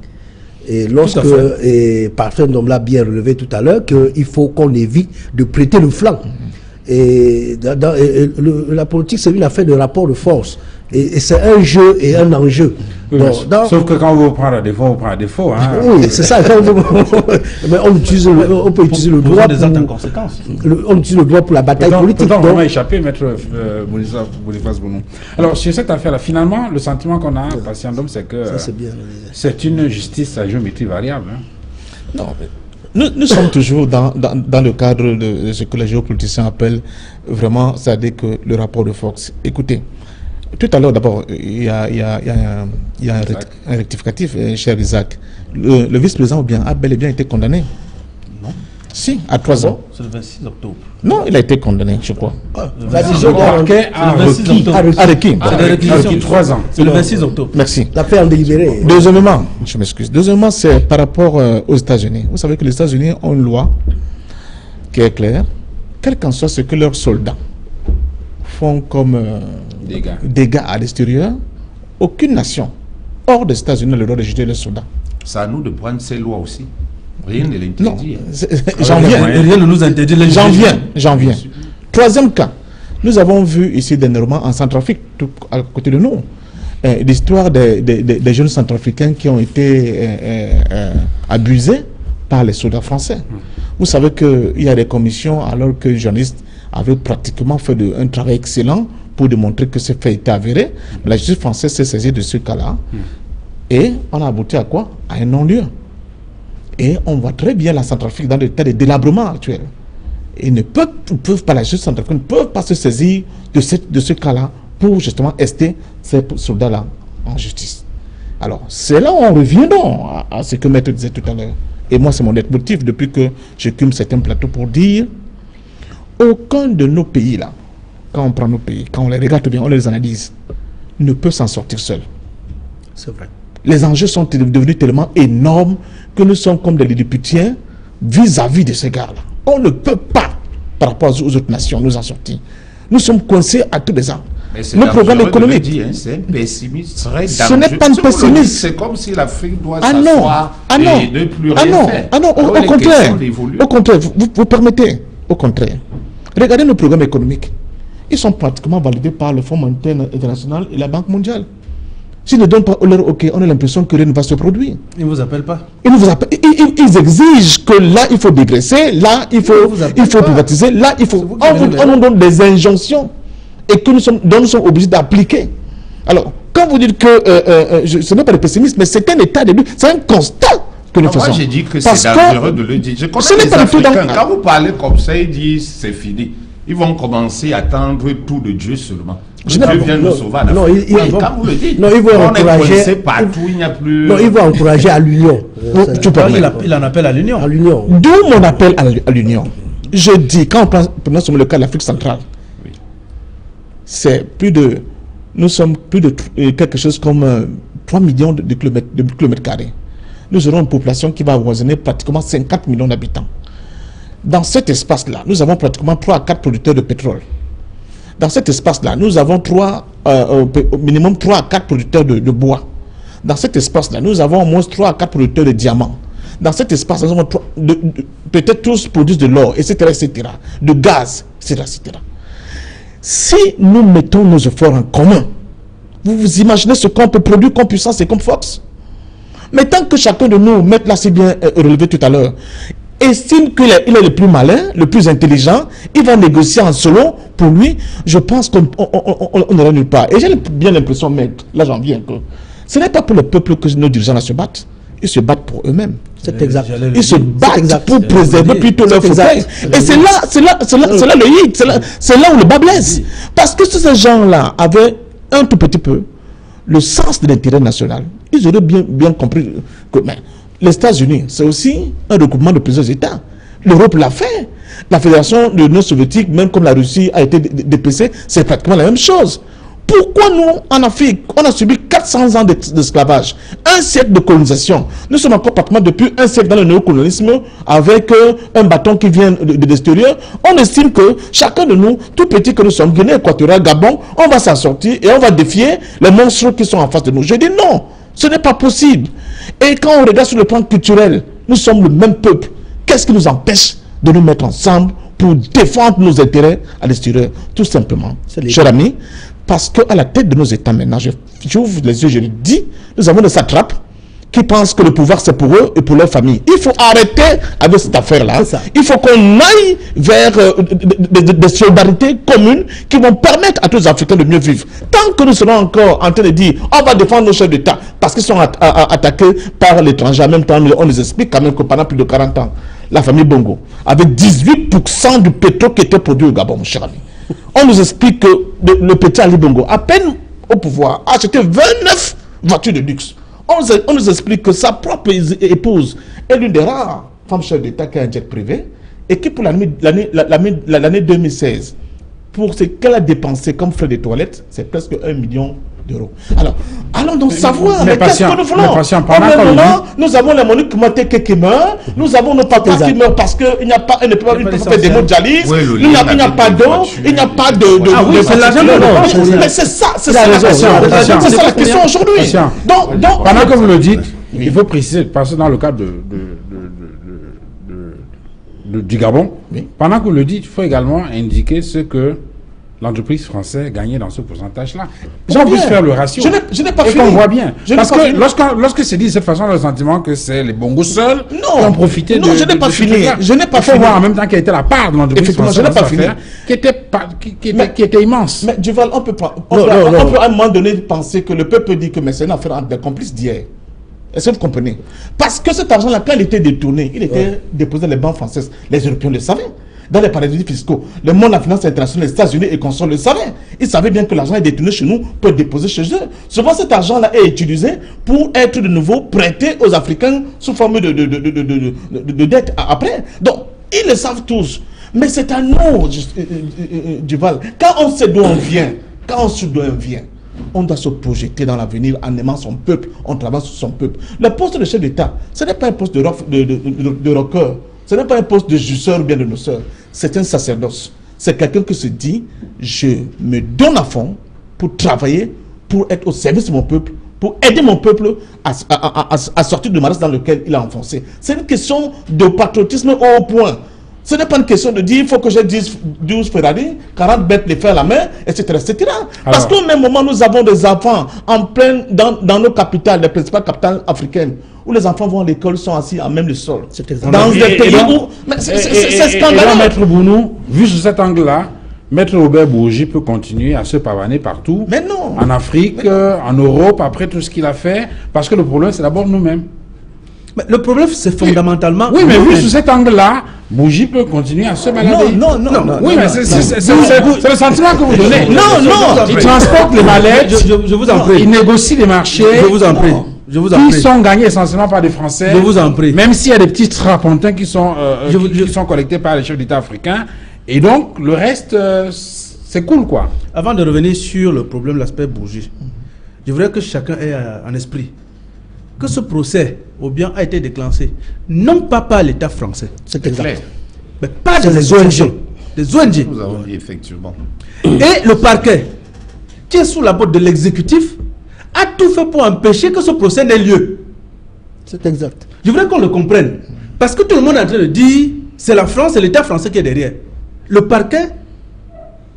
Et lorsque, et Parfait l'a bien relevé tout à l'heure, qu'il faut qu'on évite de prêter le flanc. Et la politique, c'est une affaire de rapport de force. Et c'est un jeu et un enjeu. Oui, sauf que quand vous prenez à défaut, on prend à défaut. Hein. Oui, c'est ça. Mais on peut utiliser le droit on utilise le droit pour la bataille politique. Pourtant, vraiment échappé, maître Boniface Bounou. Alors, sur cette affaire-là, finalement, le sentiment qu'on a, patient d'homme, c'est que c'est une justice à géométrie variable. Hein. Non, nous sommes toujours dans le cadre de ce que les géopoliticiens appellent vraiment, c'est-à-dire que le rapport de force. Écoutez, tout à l'heure, d'abord, il y a un rectificatif, cher Isaac. Le vice-président a bel et bien été condamné. Non. Si, à 3 ans. C'est le 26 octobre. Non, il a été condamné, je crois. La décision a requis 3 ans. C'est le 26 octobre. Merci. La paix en délibéré. Deuxièmement, je m'excuse. Deuxièmement, c'est par rapport aux États-Unis. Vous savez que les États-Unis ont une loi qui est claire. Quel qu'en soit ce que leurs soldats font comme dégâts à l'extérieur, aucune nation hors des États-Unis n'a le droit de jeter les soldats. C'est à nous de prendre ces lois aussi. Rien ne l'interdit. J'en viens. Rien ne nous interdit. J'en viens. Troisième cas. Nous avons vu ici dernièrement en Centrafrique, tout à côté de nous, l'histoire des jeunes centrafricains qui ont été abusés par les soldats français. Vous savez qu'il y a des commissions, alors que les journalistes avaient pratiquement fait un travail excellent pour démontrer que ces faits étaient avérés. La justice française s'est saisie de ce cas-là. Et on a abouti à quoi? À un non-lieu. Et on voit très bien la Centrafrique dans l'état de délabrement actuel. Et ne peuvent pas, la justice centrafricaine ne peuvent pas se saisir de ce cas-là pour justement ester ces soldats-là en justice. Alors, c'est là où on revient donc à ce que Maître disait tout à l'heure. Et moi, c'est mon motif depuis que j'occupe certains plateaux pour dire aucun de nos pays là, quand on prend nos pays, quand on les regarde bien, on les analyse, ne peut s'en sortir seul. C'est vrai. Les enjeux sont devenus tellement énormes que nous sommes comme des Lilliputiens vis-à-vis de ces gars-là. On ne peut pas, par rapport aux autres nations, nous en sortir. Nous sommes coincés à tous les angles. Nos programmes économiques. C'est un pessimisme très dangereux. Ce n'est pas un pessimisme. C'est comme si l'Afrique doit s'asseoir et ne plus rien faire. Au contraire. Au contraire, vous permettez. Au contraire. Regardez nos programmes économiques. Ils sont pratiquement validés par le Fonds monétaire international et la Banque mondiale. S'ils ne donnent pas leur OK, on a l'impression que rien ne va se produire. Ils ne vous appellent pas. Ils exigent que là, il faut dégraisser, là, il faut privatiser, là, il faut... On nous donne des injonctions et que nous sommes obligés d'appliquer. Alors, quand vous dites que ce n'est pas le pessimisme, mais c'est un état de lieu, c'est un constat que nous faisons. Moi, j'ai dit que c'est dangereux de le dire. Je connais les Africains. Quand vous parlez comme ça, ils disent c'est fini. ils vont commencer à attendre tout de Dieu seulement. Dieu vient nous sauver. Non, quand vous le dites, non, ils vont encourager partout, il n'y a plus. Non, ils vont encourager à l'union. Il en appelle à l'union. D'où mon appel à l'union. Je dis, quand on prend le cas de l'Afrique centrale, c'est nous sommes plus de quelque chose comme 3 millions de kilomètres carrés. Nous aurons une population qui va avoisiner pratiquement 50 millions d'habitants. Dans cet espace-là, nous avons pratiquement 3 à 4 producteurs de pétrole. Dans cet espace-là, nous avons au minimum 3 à 4 producteurs de bois. Dans cet espace-là, nous avons au moins 3 à 4 producteurs de diamants. Dans cet espace, nous avons peut-être tous produisent de l'or, etc., etc., de gaz, etc., etc. Si nous mettons nos efforts en commun, vous imaginez ce qu'on peut produire comme puissance et comme force. Mais tant que chacun de nous, Maître l'a si bien relevé tout à l'heure, estime qu'il est le plus malin, le plus intelligent, il va négocier en solo, pour lui, je pense qu'on n'aura nulle part. Et j'ai bien l'impression, Maître, là j'en viens, que ce n'est pas pour le peuple que nos dirigeants se battent. Ils se battent pour eux-mêmes. C'est exact. Ils se battent pour préserver plutôt leur fauteuil. Et c'est là le hit, c'est là où le bas blesse. Parce que si ces gens-là avaient un tout petit peu le sens de l'intérêt national, ils auraient bien compris que les États-Unis, c'est aussi un regroupement de plusieurs États. L'Europe l'a fait. La Fédération de l'Union soviétique, même comme la Russie a été dépecée, c'est pratiquement la même chose. Pourquoi nous, en Afrique, on a subi 400 ans d'esclavage, un siècle de colonisation. Nous sommes encore pratiquement depuis un siècle dans le néocolonialisme avec un bâton qui vient de l'extérieur. On estime que chacun de nous, tout petit que nous sommes, Guinée équatoriale, Gabon, on va s'en sortir et on va défier les monstres qui sont en face de nous. Je dis non, ce n'est pas possible. Et quand on regarde sur le plan culturel, nous sommes le même peuple. Qu'est-ce qui nous empêche de nous mettre ensemble pour défendre nos intérêts à l'extérieur? Tout simplement, cher ami, parce qu'à la tête de nos États maintenant, j'ouvre les yeux, je le dis, nous avons des satrapes qui pensent que le pouvoir c'est pour eux et pour leur famille. Il faut arrêter avec cette affaire-là. Il faut qu'on aille vers des solidarités communes qui vont permettre à tous les Africains de mieux vivre. Tant que nous serons encore en train de dire on va défendre nos chefs d'État parce qu'ils sont attaqués par l'étranger, en même temps on nous explique quand même que pendant plus de 40 ans, la famille Bongo avait 18% du pétrole qui était produit au Gabon, mon cher ami. On nous explique que le petit Ali Bongo, à peine au pouvoir, a acheté 29 voitures de luxe. On nous explique que sa propre épouse est l'une des rares femmes chefs d'État qui a un jet privé et qui pour l'année 2016, pour ce qu'elle a dépensé comme frais de toilette, c'est presque 1 million d'euros. Alors, allons donc savoir, mais qu'est-ce que nous voulons? Au même moment, nous avons les Monique Mateke qui meurent, nous avons nos papas qui meurent parce qu'il n'y a pas, ils ne peuvent pas faire des mots de dialyse, il n'y a pas d'eau, il n'y a pas de... Mais c'est ça, c'est ça la question aujourd'hui. Donc, pendant que vous le dites, il faut préciser, parce que dans le cadre du Gabon, pendant que vous le dites, il faut également indiquer ce que l'entreprise française gagnait dans ce pourcentage-là. On puisse faire le ratio. Je n'ai pas fini. Et qu'on voit bien. Parce que lorsque c'est dit de cette façon, on a le sentiment que c'est les Bongos seuls qui ont profité de... Non, je n'ai pas fini. Je n'ai pas fini. Il faut voir en même temps quelle était la part de l'entreprise française. Je n'ai pas fini. Qui était immense. Mais Duval, on peut à un moment donné penser que le peuple dit que c'est une affaire entre des complices d'hier. Est-ce que vous comprenez? Parce que cet argent-là, quand il était détourné, il était déposé dans les banques françaises. Les Européens le savaient. Dans les paradis fiscaux, le monde de la finance internationale, les États-Unis et consorts le savaient. Ils savaient bien que l'argent est détourné chez nous pour être déposé chez eux. Souvent, cet argent-là est utilisé pour être de nouveau prêté aux Africains sous forme de dette après. Donc, ils le savent tous. Mais c'est à nous, Duval. Quand on sait d'où on vient, on doit se projeter dans l'avenir en aimant son peuple, on travaille sur son peuple. Le poste de chef d'État, ce n'est pas un poste de rocker. Ce n'est pas un poste de justeur ou bien de noceur. C'est un sacerdoce. C'est quelqu'un qui se dit, je me donne à fond pour travailler, pour être au service de mon peuple, pour aider mon peuple à sortir du marais dans lequel il a enfoncé. C'est une question de patriotisme au point. Ce n'est pas une question de dire, il faut que j'ai 12 Ferrari, 40 bêtes les faire à la main, etc. etc. Parce qu'au même moment, nous avons des enfants en plein dans nos capitales, les principales capitales africaines, où les enfants vont à l'école, sont assis à même le sol. Dans des pays où... C'est scandaleux. Maître Bounou, vu sous cet angle-là, Maître Robert Bourgi peut continuer à se pavaner partout. Mais non. En Afrique, en Europe, après tout ce qu'il a fait. Parce que le problème, c'est d'abord nous-mêmes. Mais le problème, c'est fondamentalement... Oui, mais vu sous cet angle-là, Bourgi peut continuer à se balader. Non. Oui, mais c'est le sentiment que vous donnez. Non. Il transporte les mallettes. Je vous en prie. Il négocie les marchés. Je vous en prie. Qui sont gagnés essentiellement par des Français. Je vous en prie. Même s'il y a des petits strapontins qui sont collectés par les chefs d'État africains. Et donc, le reste, c'est cool, quoi. Avant de revenir sur le problème de l'aspect Bourgi, je voudrais que chacun ait en esprit que ce procès, au bien, a été déclenché, non pas par l'État français, C'est exact. mais par C'est des ONG. Des ONG. Nous avons dit effectivement. Et le parquet, qui est sous la botte de l'exécutif, a tout fait pour empêcher que ce procès n'ait lieu. C'est exact. Je voudrais qu'on le comprenne. Parce que tout le monde est en train de dire c'est la France, c'est l'État français qui est derrière. Le parquet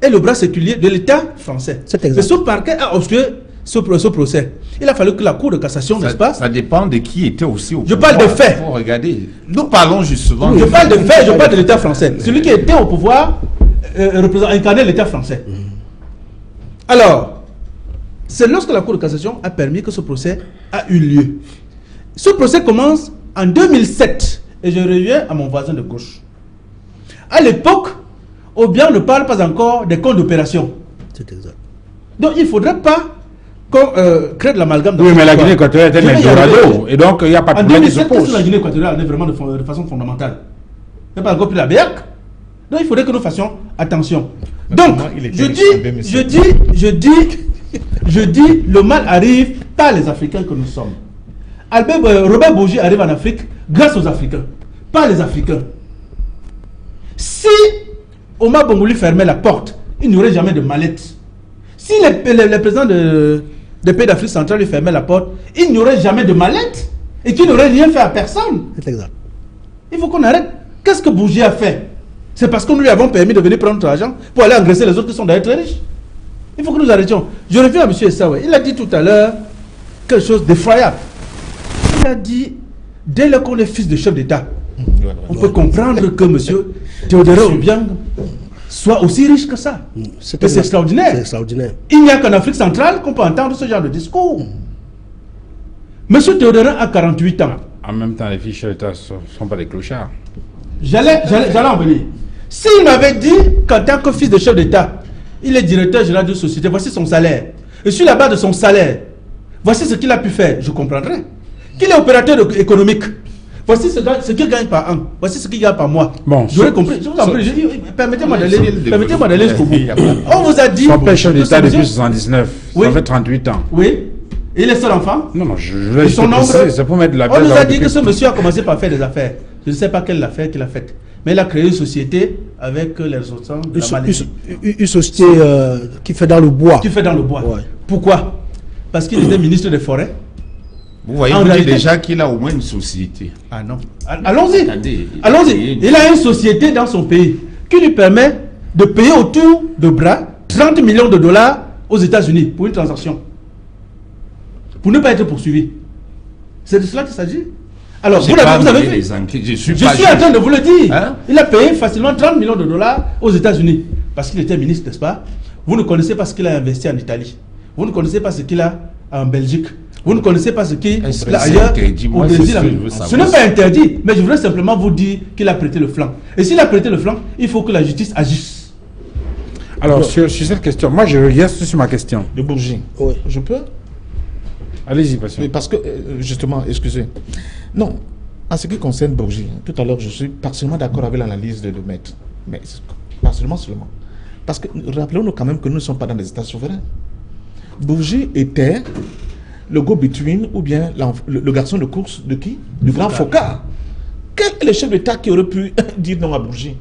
est le bras séculier de l'État français. C'est exact. Mais ce parquet a obstrué ce procès. Il a fallu que la Cour de cassation, n'est-ce pas? Ça dépend de qui était aussi au Je pouvoir. parle de faits. Faut regarder. Nous parlons justement. Je parle de faits, je parle de l'État français. Celui qui était au pouvoir incarnait l'État français. Alors, c'est lorsque la Cour de cassation a permis que ce procès a eu lieu. Ce procès commence en 2007. Et je reviens à mon voisin de gauche. À l'époque, Obiang ne parle pas encore des comptes d'opération. C'est exact. Donc il ne faudrait pas qu'on crée de l'amalgame. Oui, mais la Guinée équatoriale est un Eldorado. Et donc, il n'y a pas de En problème qui se 2007, qu'est-ce que pose. la Guinée équatoriale est vraiment de façon fondamentale? Il n'y a pas encore pris la BEAC. Donc il faudrait que nous fassions attention. Donc, je dis, le mal arrive par les Africains que nous sommes. Robert Bourgi arrive en Afrique grâce aux Africains, pas les Africains. Si Omar Bongo lui fermait la porte, il n'y aurait jamais de mallette. Si les présidents des pays d'Afrique centrale lui fermaient la porte, il n'y aurait jamais de mallette et qu'il n'aurait rien fait à personne. C'est exact. Il faut qu'on arrête. Qu'est-ce que Bourgi a fait? C'est parce que nous lui avons permis de venir prendre notre argent pour aller engraisser les autres qui sont d'ailleurs très riches. Il faut que nous arrêtions. Je reviens à M. Essaoué. Il a dit tout à l'heure quelque chose d'effroyable. Il a dit, dès lors qu'on est fils de chef d'État, on peut comprendre que M. Théodore Obiang soit aussi riche que ça. C'est extraordinaire. C'est extraordinaire. Il n'y a qu'en Afrique centrale qu'on peut entendre ce genre de discours. M. Théodore a 48 ans. En même temps, les fiches de l'État ne sont pas des clochards. J'allais en venir. S'il m'avait dit qu'en tant que fils de chef d'État, il est directeur général d'une société, voici son salaire. Et sur la base de son salaire, voici ce qu'il a pu faire, je comprendrais. Qu'il est opérateur économique. Voici ce qu'il gagne par an. Voici ce qu'il gagne par mois. Bon, j'aurais compris. Je vous en prie. Permettez-moi d'aller jusqu'au bout. On vous a dit. Son père chef d'État depuis 79. Oui. Ça fait 38 ans. Oui. Et il est seul enfant. Non, je vais son nombre. C'est pour mettre la On nous a dit que ce monsieur a commencé par faire des affaires. Je ne sais pas quelle affaire qu'il a faite. Mais il a créé une société avec les ressortissants de la Malaisie. Une société qui fait dans le bois. Qui fait dans le bois. Ouais. Pourquoi? Parce qu'il était ministre des Forêts. Vous voyez, vous dites déjà qu'il a au moins une société. Ah non. Allons-y. Attendez. Allons-y. Il a une société dans son pays qui lui permet de payer autour de bras 30 millions de dollars aux États-Unis pour une transaction. Pour ne pas être poursuivi. C'est de cela qu'il s'agit. Alors, vous avez vu. Je suis en train de vous le dire. Hein? Il a payé facilement 30 millions de dollars aux États-Unis parce qu'il était ministre, n'est-ce pas? Vous ne connaissez pas ce qu'il a investi en Italie. Vous ne connaissez pas ce qu'il a en Belgique. Vous ne connaissez pas ce qu'il a ailleurs au Brésil. Ce n'est pas interdit, mais je voudrais simplement vous dire qu'il a prêté le flanc. Et s'il a prêté le flanc, il faut que la justice agisse. Alors, sur cette question, moi je reste sur ma question. De Bourgi. Oui. Je peux? Allez-y, patient. Oui, parce que, justement, excusez. Non, en ce qui concerne Bourgi, tout à l'heure, je suis partiellement d'accord avec l'analyse de maître. Mais partiellement seulement. Parce que, rappelons-nous quand même que nous ne sommes pas dans des États souverains. Bourgi était le go-between ou bien le garçon de course de qui? Du grand Foccart. Quel est le chef d'État qui aurait pu dire non à Bourgi?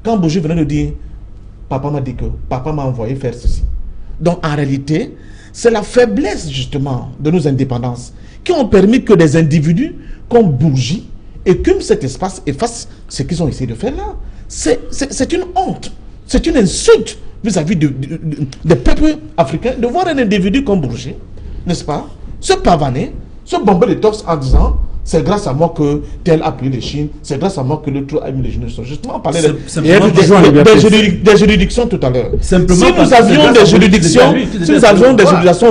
Quand Bourgi venait de dire, papa m'a dit que, papa m'a envoyé faire ceci. Donc, en réalité, c'est la faiblesse, justement, de nos indépendances qui ont permis que des individus comme Bourgi écument cet espace et fassent ce qu'ils ont essayé de faire là. C'est une honte, c'est une insulte vis-à-vis des peuples africains de voir un individu comme Bourgi, n'est-ce pas, se pavaner, se bomber les torses en disant c'est grâce à moi que tel a pris les Chines, c'est grâce à moi que l'autre a mis les générations. Justement, on parlait des juridictions tout à l'heure. Si nous avions des juridictions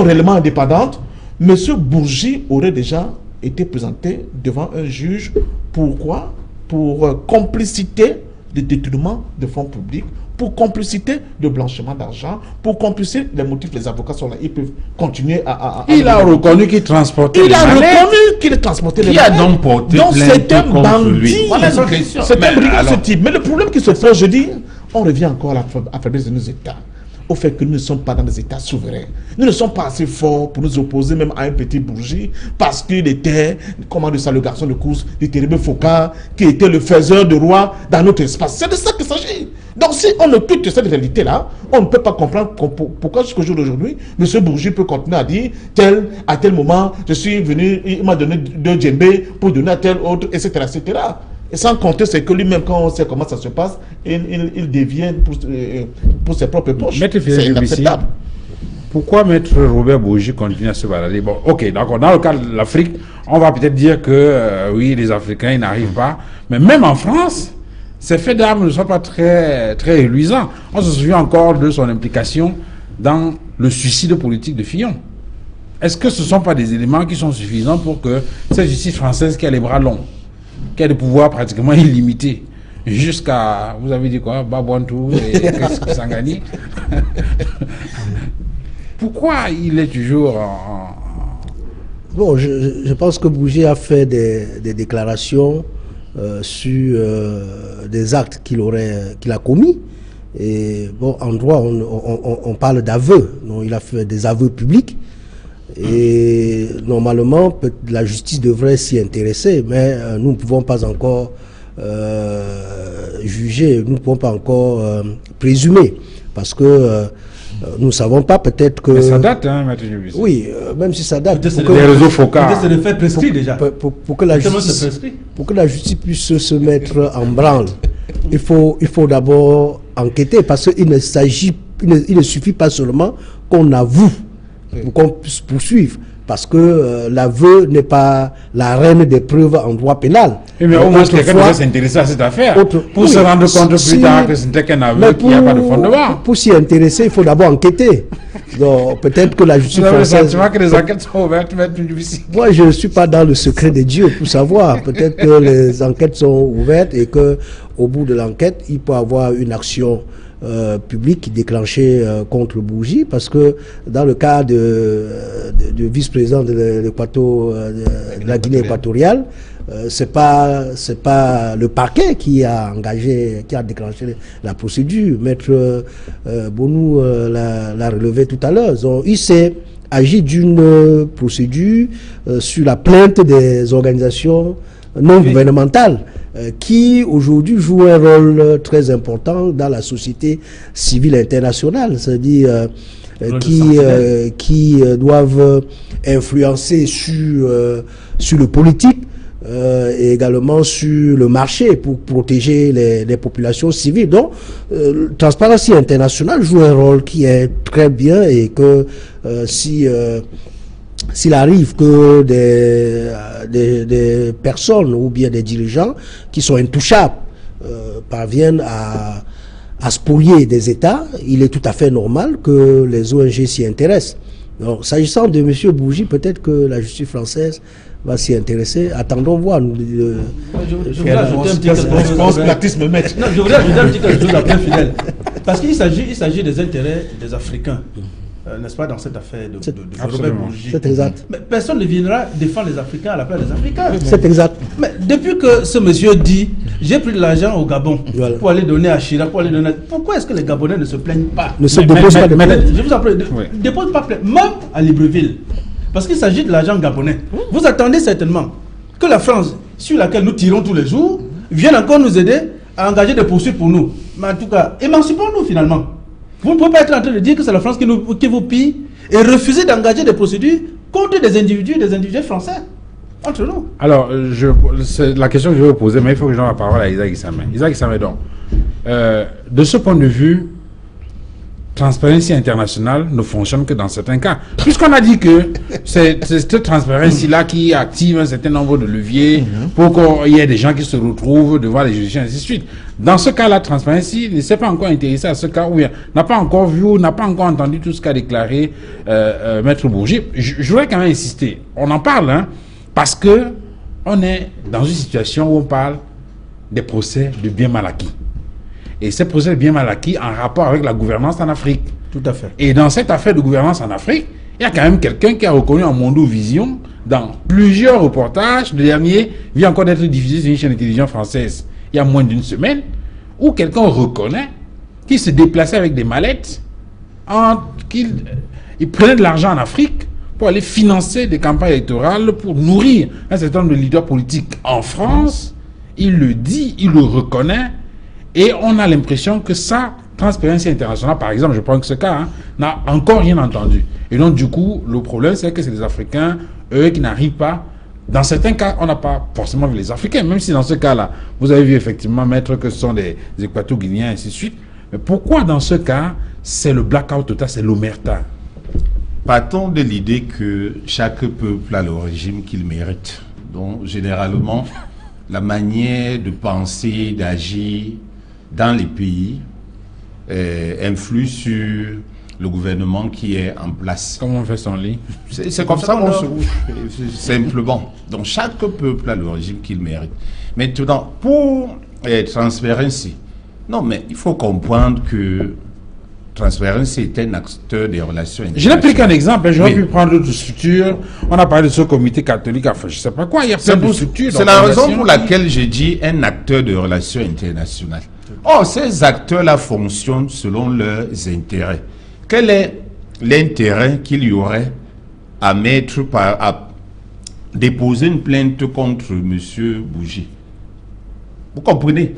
réellement indépendantes, M. Bourgi aurait déjà été présenté devant un juge. Pourquoi? pour complicité de détournement de fonds publics, pour complicité de blanchiment d'argent, pour complicité des motifs, les avocats sont là, ils peuvent continuer à il a reconnu qu'il transportait il les a mallettes. reconnu qu'il transportait les Qui a mallettes. donc porté Donc c'est un plainte contre lui? bandit. Voilà la question. C'est Mais un brigand alors- ce type. Mais le problème qui se pose, je dis, on revient encore à la faiblesse de nos États. Au fait que nous ne sommes pas dans des États souverains. Nous ne sommes pas assez forts pour nous opposer même à un petit bourgeois parce qu'il était, comment dire ça, le garçon de course du terrible Foucault, qui était le faiseur de roi dans notre espace. C'est de ça qu'il s'agit. Donc si on occulte cette réalité-là, on ne peut pas comprendre pourquoi jusqu'au jour d'aujourd'hui, M. Bourgi peut continuer à dire à tel moment, je suis venu, il m'a donné 2 djembés pour donner à tel autre, etc. etc. Et sans compter, c'est que lui-même, quand on sait comment ça se passe, il devient pour ses propres poches. Maître C'est Philippe Dubissi, inacceptable. pourquoi Maître Robert Bourgi continue à se balader? Bon, ok, d'accord. Dans le cas de l'Afrique, on va peut-être dire que oui, les Africains, ils n'arrivent pas. Mais même en France, ces faits d'armes ne sont pas très, très reluisants. On se souvient encore de son implication dans le suicide politique de Fillon. Est-ce que ce ne sont pas des éléments qui sont suffisants pour que cette justice française qui a les bras longs, qui a des pouvoirs pratiquement illimités, jusqu'à, vous avez dit quoi, Babouantou et Sangani, pourquoi il est toujours Bon, je pense que Bourgi a fait des déclarations sur des actes qu'il a commis. Et bon, en droit, on parle d'aveux. Donc, il a fait des aveux publics. Et normalement, la justice devrait s'y intéresser, mais nous ne pouvons pas encore juger, nous ne pouvons pas encore présumer, parce que nous ne savons pas, peut-être que... Mais ça date, hein, Maître Dubissi. Oui, même si ça date. Les réseaux Foucault. C'est le fait prescrit déjà. Pour que la justice puisse se mettre en branle, il faut d'abord enquêter, parce qu'il ne suffit pas seulement qu'on avoue pour qu'on puisse poursuivre, parce que l'aveu n'est pas la reine des preuves en droit pénal. Oui, mais au moins quelqu'un devrait s'intéresser à cette affaire pour se rendre compte plus tard que ce n'était qu'un aveu, qu'il n'y a pas de fondement. Pour s'y intéresser, il faut d'abord enquêter. Donc peut-être que la justice Vous avez le française... sentiment que les enquêtes sont ouvertes, Maître Dubissi? Moi, je ne suis pas dans le secret de Dieu pour savoir. Peut-être que les enquêtes sont ouvertes et que au bout de l'enquête, il peut y avoir une action publique déclenchée contre Bourgi, parce que dans le cas du vice-président de la Guinée équatoriale, c'est pas le parquet qui a déclenché la procédure. Maître Bonou l'a relevé tout à l'heure. Il s'est agi d'une procédure sur la plainte des organisations non gouvernementales qui aujourd'hui jouent un rôle très important dans la société civile internationale, c'est-à-dire qui doivent influencer sur le politique et également sur le marché pour protéger les populations civiles. Donc, Transparency International joue un rôle qui est très bien, et que s'il arrive que des personnes ou bien des dirigeants qui sont intouchables parviennent à spolier des États, il est tout à fait normal que les ONG s'y intéressent. Donc, s'agissant de M. Bourgi, peut-être que la justice française va s'y intéresser. Attendons voir. Je voudrais ajouter un petit quelque chose. Non, je voudrais ajouter un petit quelque chose après, Fidèle. Parce qu'il s'agit des intérêts des Africains, n'est-ce pas, dans cette affaire de Robert Bourgi. C'est exact. Mais personne ne viendra défendre les Africains à la place des Africains. C'est exact. Mais depuis que ce monsieur dit, j'ai pris de l'argent au Gabon pour aller donner à Chirac, pour aller donner... Pourquoi est-ce que les Gabonais ne se plaignent pas? Ne se déposent pas de plainte. Je vous en prie, ne dépose pas plainte, même à Libreville. Parce qu'il s'agit de l'argent gabonais. Vous attendez certainement que la France, sur laquelle nous tirons tous les jours, vienne encore nous aider à engager des poursuites pour nous. Mais en tout cas, émancipons-nous finalement. Vous ne pouvez pas être en train de dire que c'est la France qui vous pille et refuser d'engager des procédures contre des individus français. Entre nous. Alors, c'est la question que je vais vous poser, mais il faut que je donne la parole à Isaac Issamé. Isaac Issamé, donc, de ce point de vue, Transparency International ne fonctionne que dans certains cas. Puisqu'on a dit que c'est cette Transparency-là qui active un certain nombre de leviers pour qu'il y ait des gens qui se retrouvent devant les juridictions, et ainsi de suite. Dans ce cas-là, Transparency ne s'est pas encore intéressé à ce cas, ou bien n'a pas encore vu, ou n'a pas encore entendu tout ce qu'a déclaré Maître Bourgi. Je voudrais quand même insister. On en parle, hein, parce que on est dans une situation où on parle des procès de bien mal acquis. Et ces procès de bien mal acquis en rapport avec la gouvernance en Afrique. Tout à fait. Et dans cette affaire de gouvernance en Afrique, il y a quand même quelqu'un qui a reconnu en Mondo Vision, dans plusieurs reportages, le dernier vient encore d'être diffusé sur une chaîne de télévision française il y a moins d'une semaine, où quelqu'un reconnaît qu'il se déplaçait avec des mallettes, qu'il prenait de l'argent en Afrique pour aller financer des campagnes électorales, pour nourrir un certain nombre de leaders politiques en France. Il le dit, il le reconnaît, et on a l'impression que ça, Transparency International, par exemple, je prends que ce cas, n'a encore rien entendu. Et donc, du coup, le problème, c'est que c'est les Africains, eux, qui n'arrivent pas. Dans certains cas, on n'a pas forcément vu les Africains, même si dans ce cas-là, vous avez vu effectivement, maître, que ce sont des Équato-Guinéens, et ainsi de suite. Mais pourquoi, dans ce cas, c'est le blackout total, c'est l'omerta? Partons de l'idée que chaque peuple a le régime qu'il mérite. Donc, généralement, la manière de penser, d'agir dans les pays influe sur le gouvernement qui est en place. Comment on fait son lit? C'est comme ça qu'on se couche, simplement. Donc, chaque peuple a le régime qu'il mérite. Maintenant, pour Transparency, non, mais il faut comprendre que Transparency est un acteur des relations internationales. Je n'ai pris qu'un exemple, j'aurais pu prendre d'autres structures. On a parlé de ce comité catholique, enfin, je ne sais pas quoi, il y a plein de structures. C'est la raison pour laquelle j'ai dit un acteur de relations internationales. Or, ces acteurs-là fonctionnent selon leurs intérêts. Quel est l'intérêt qu'il y aurait à déposer une plainte contre M. Bougie? Vous comprenez?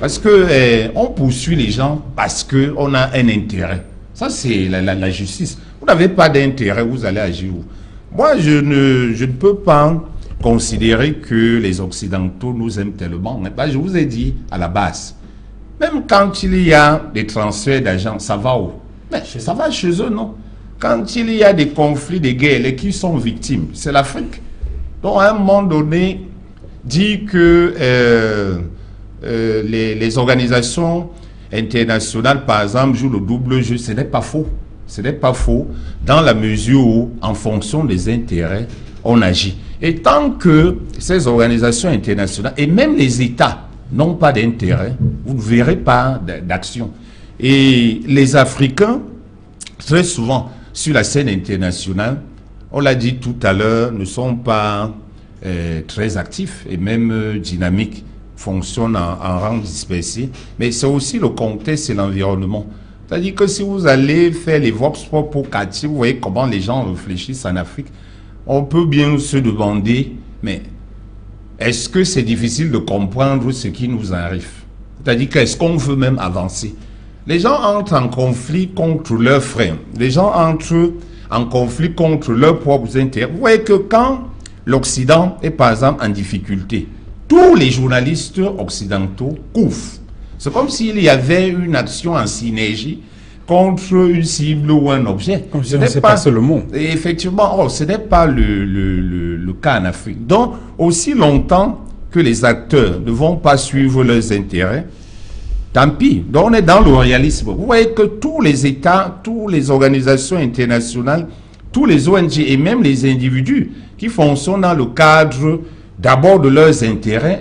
Parce que on poursuit les gens parce qu'on a un intérêt. Ça, c'est la justice. Vous n'avez pas d'intérêt, vous allez agir où? Moi, je ne peux pas considérer que les Occidentaux nous aiment tellement. Mais je vous ai dit à la base, même quand il y a des transferts d'argent, ça va où? Mais ça va chez eux, non? Quand il y a des conflits, des guerres, les qui sont victimes, c'est l'Afrique. Donc, à un moment donné, dit que les organisations internationales, par exemple, jouent le double jeu, ce n'est pas faux. Ce n'est pas faux, dans la mesure où, en fonction des intérêts, on agit. Et tant que ces organisations internationales, et même les États, n'ont pas d'intérêt, vous ne verrez pas d'action. Et les Africains, très souvent, sur la scène internationale, on l'a dit tout à l'heure, ne sont pas très actifs et même dynamiques, fonctionnent en rang dispersé. Mais c'est aussi le contexte et l'environnement. C'est-à-dire que si vous allez faire les vox pop au quartier, vous voyez comment les gens réfléchissent en Afrique, on peut bien se demander, mais est-ce que c'est difficile de comprendre ce qui nous arrive? C'est-à-dire qu'est-ce qu'on veut même avancer? Les gens entrent en conflit contre leurs frères. Les gens entrent en conflit contre leurs propres intérêts. Vous voyez que quand l'Occident est par exemple en difficulté, tous les journalistes occidentaux couvrent. C'est comme s'il y avait une action en synergie contre une cible ou un objet. Comme si on s'est passé le mot. Et effectivement, ce n'est pas le cas en Afrique. Donc, aussi longtemps que les acteurs ne vont pas suivre leurs intérêts, tant pis. Donc, on est dans le réalisme. Vous voyez que tous les États, toutes les organisations internationales, tous les ONG et même les individus qui fonctionnent dans le cadre d'abord de leurs intérêts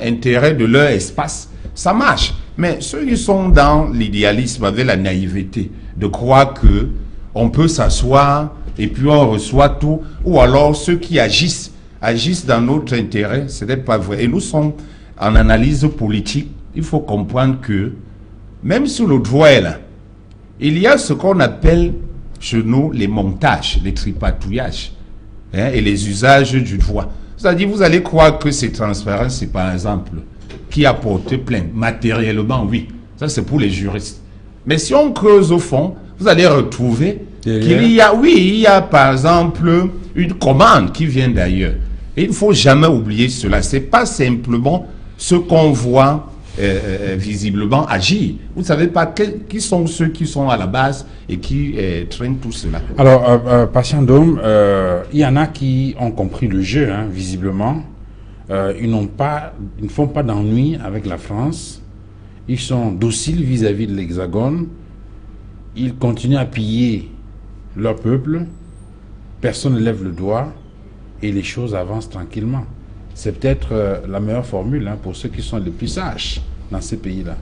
de leur espace, ça marche. Mais ceux qui sont dans l'idéalisme, avec la naïveté, de croire que on peut s'asseoir et puis on reçoit tout, ou alors ceux qui agissent dans notre intérêt, ce n'est pas vrai. Et nous sommes en analyse politique, il faut comprendre que même sur le droit là, il y a ce qu'on appelle chez nous les montages, les tripatouillages, et les usages du droit. C'est-à-dire, vous allez croire que c'est transparent, c'est par exemple qui a porté plainte. Matériellement, oui. Ça, c'est pour les juristes. Mais si on creuse au fond, vous allez retrouver qu'il y a, il y a par exemple une commande qui vient d'ailleurs. Et il ne faut jamais oublier cela. Ce n'est pas simplement ce qu'on voit visiblement agir. Vous ne savez pas qui sont ceux qui sont à la base et qui traînent tout cela. Alors, Patient Dôme, il y en a qui ont compris le jeu, visiblement. Ils ne font pas d'ennui avec la France. Ils sont dociles vis-à-vis de l'Hexagone. Ils continuent à piller leur peuple. Personne ne lève le doigt et les choses avancent tranquillement. c'est peut-être la meilleure formule pour ceux qui sont les plus sages dans ces pays-là.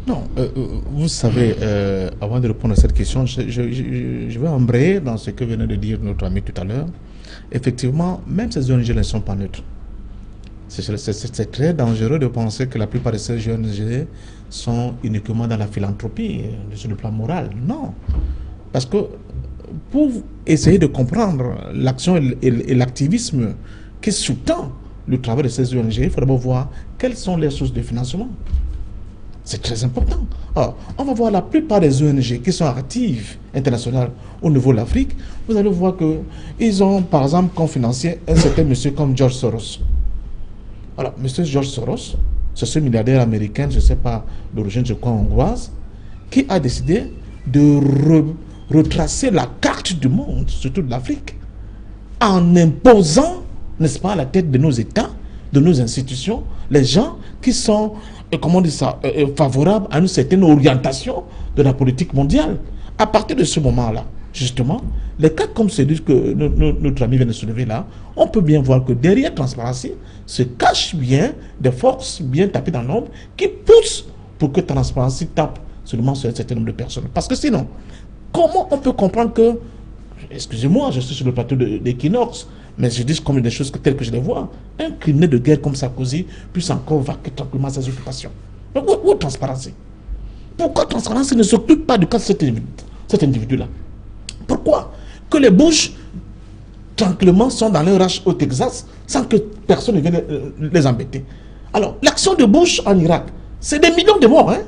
Non, vous savez, avant de répondre à cette question, je vais embrayer dans ce que venait de dire notre ami tout à l'heure. Effectivement, même ces ONG ne sont pas neutres. C'est très dangereux de penser que la plupart de ces ONG sont uniquement dans la philanthropie, sur le plan moral. Non. Parce que pour essayer de comprendre l'action et l'activisme qui sous-tend le travail de ces ONG, il faut d'abord voir quelles sont les sources de financement. C'est très important. Alors, on va voir la plupart des ONG qui sont actives internationales au niveau de l'Afrique. Vous allez voir qu'ils ont, par exemple, comme financier un certain monsieur comme George Soros. Alors, monsieur George Soros, c'est ce milliardaire américain, je ne sais pas d'origine, je crois hongroise, qui a décidé de retracer la carte du monde, surtout de l'Afrique, en imposant, n'est-ce pas, à la tête de nos États, de nos institutions, les gens qui sont, comment on dit ça, favorables à une certaine orientation de la politique mondiale. À partir de ce moment-là, justement, les cas comme celui que notre ami vient de soulever là, on peut bien voir que derrière Transparency se cachent bien des forces bien tapées dans l'ombre qui poussent pour que Transparency tape seulement sur un certain nombre de personnes. Parce que sinon, comment on peut comprendre que, excusez-moi, je suis sur le plateau d'Equinox, mais je dis comme des choses telles que je les vois, un criminel de guerre comme Sarkozy puisse encore vaquer tranquillement ses occupations. Où est Transparency? Pourquoi Transparency ne s'occupe pas du cas de cet individu-là? Pourquoi que les Bush, tranquillement, sont dans leur ranch au Texas sans que personne ne vienne les embêter? Alors, l'action de Bush en Irak, c'est des millions de morts. Hein?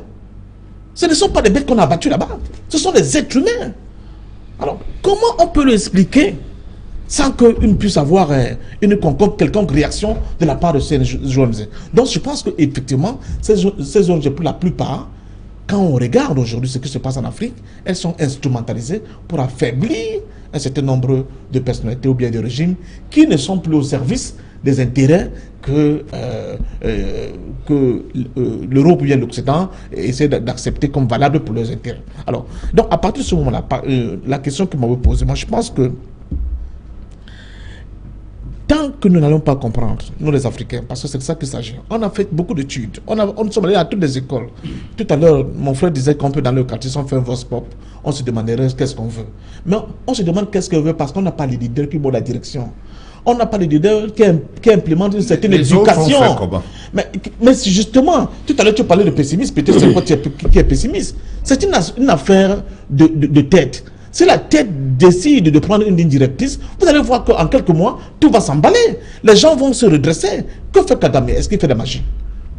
Ce ne sont pas des bêtes qu'on a battues là-bas. Ce sont des êtres humains. Alors, comment on peut l'expliquer sans qu'il puisse avoir une quelconque réaction de la part de ces ONG? Donc, je pense qu'effectivement, ces ONG, pour la plupart, quand on regarde aujourd'hui ce qui se passe en Afrique, elles sont instrumentalisées pour affaiblir un certain nombre de personnalités ou bien de régimes qui ne sont plus au service des intérêts que l'Europe ou bien l'Occident essaie d'accepter comme valables pour leurs intérêts. Alors, donc à partir de ce moment-là, la question que m'avait posée, moi je pense que tant que nous n'allons pas comprendre, nous les Africains, parce que c'est de ça qu'il s'agit, on a fait beaucoup d'études, on sommes allés à toutes les écoles. Tout à l'heure, mon frère disait qu'on peut dans le quartier, si on fait un vox pop, on se demanderait qu'est-ce qu'on veut. Mais on se demande qu'est-ce qu'on veut parce qu'on n'a pas les leaders qui montrent la direction. On n'a pas les leaders qui implémentent une certaine éducation. Mais justement, tout à l'heure tu parlais de pessimisme, peut-être c'est toi qui est pessimiste. C'est une affaire de tête. Si la tête décide de prendre une ligne directrice, vous allez voir qu'en quelques mois, tout va s'emballer. Les gens vont se redresser. Que fait Kagame? Est-ce qu'il fait de la magie?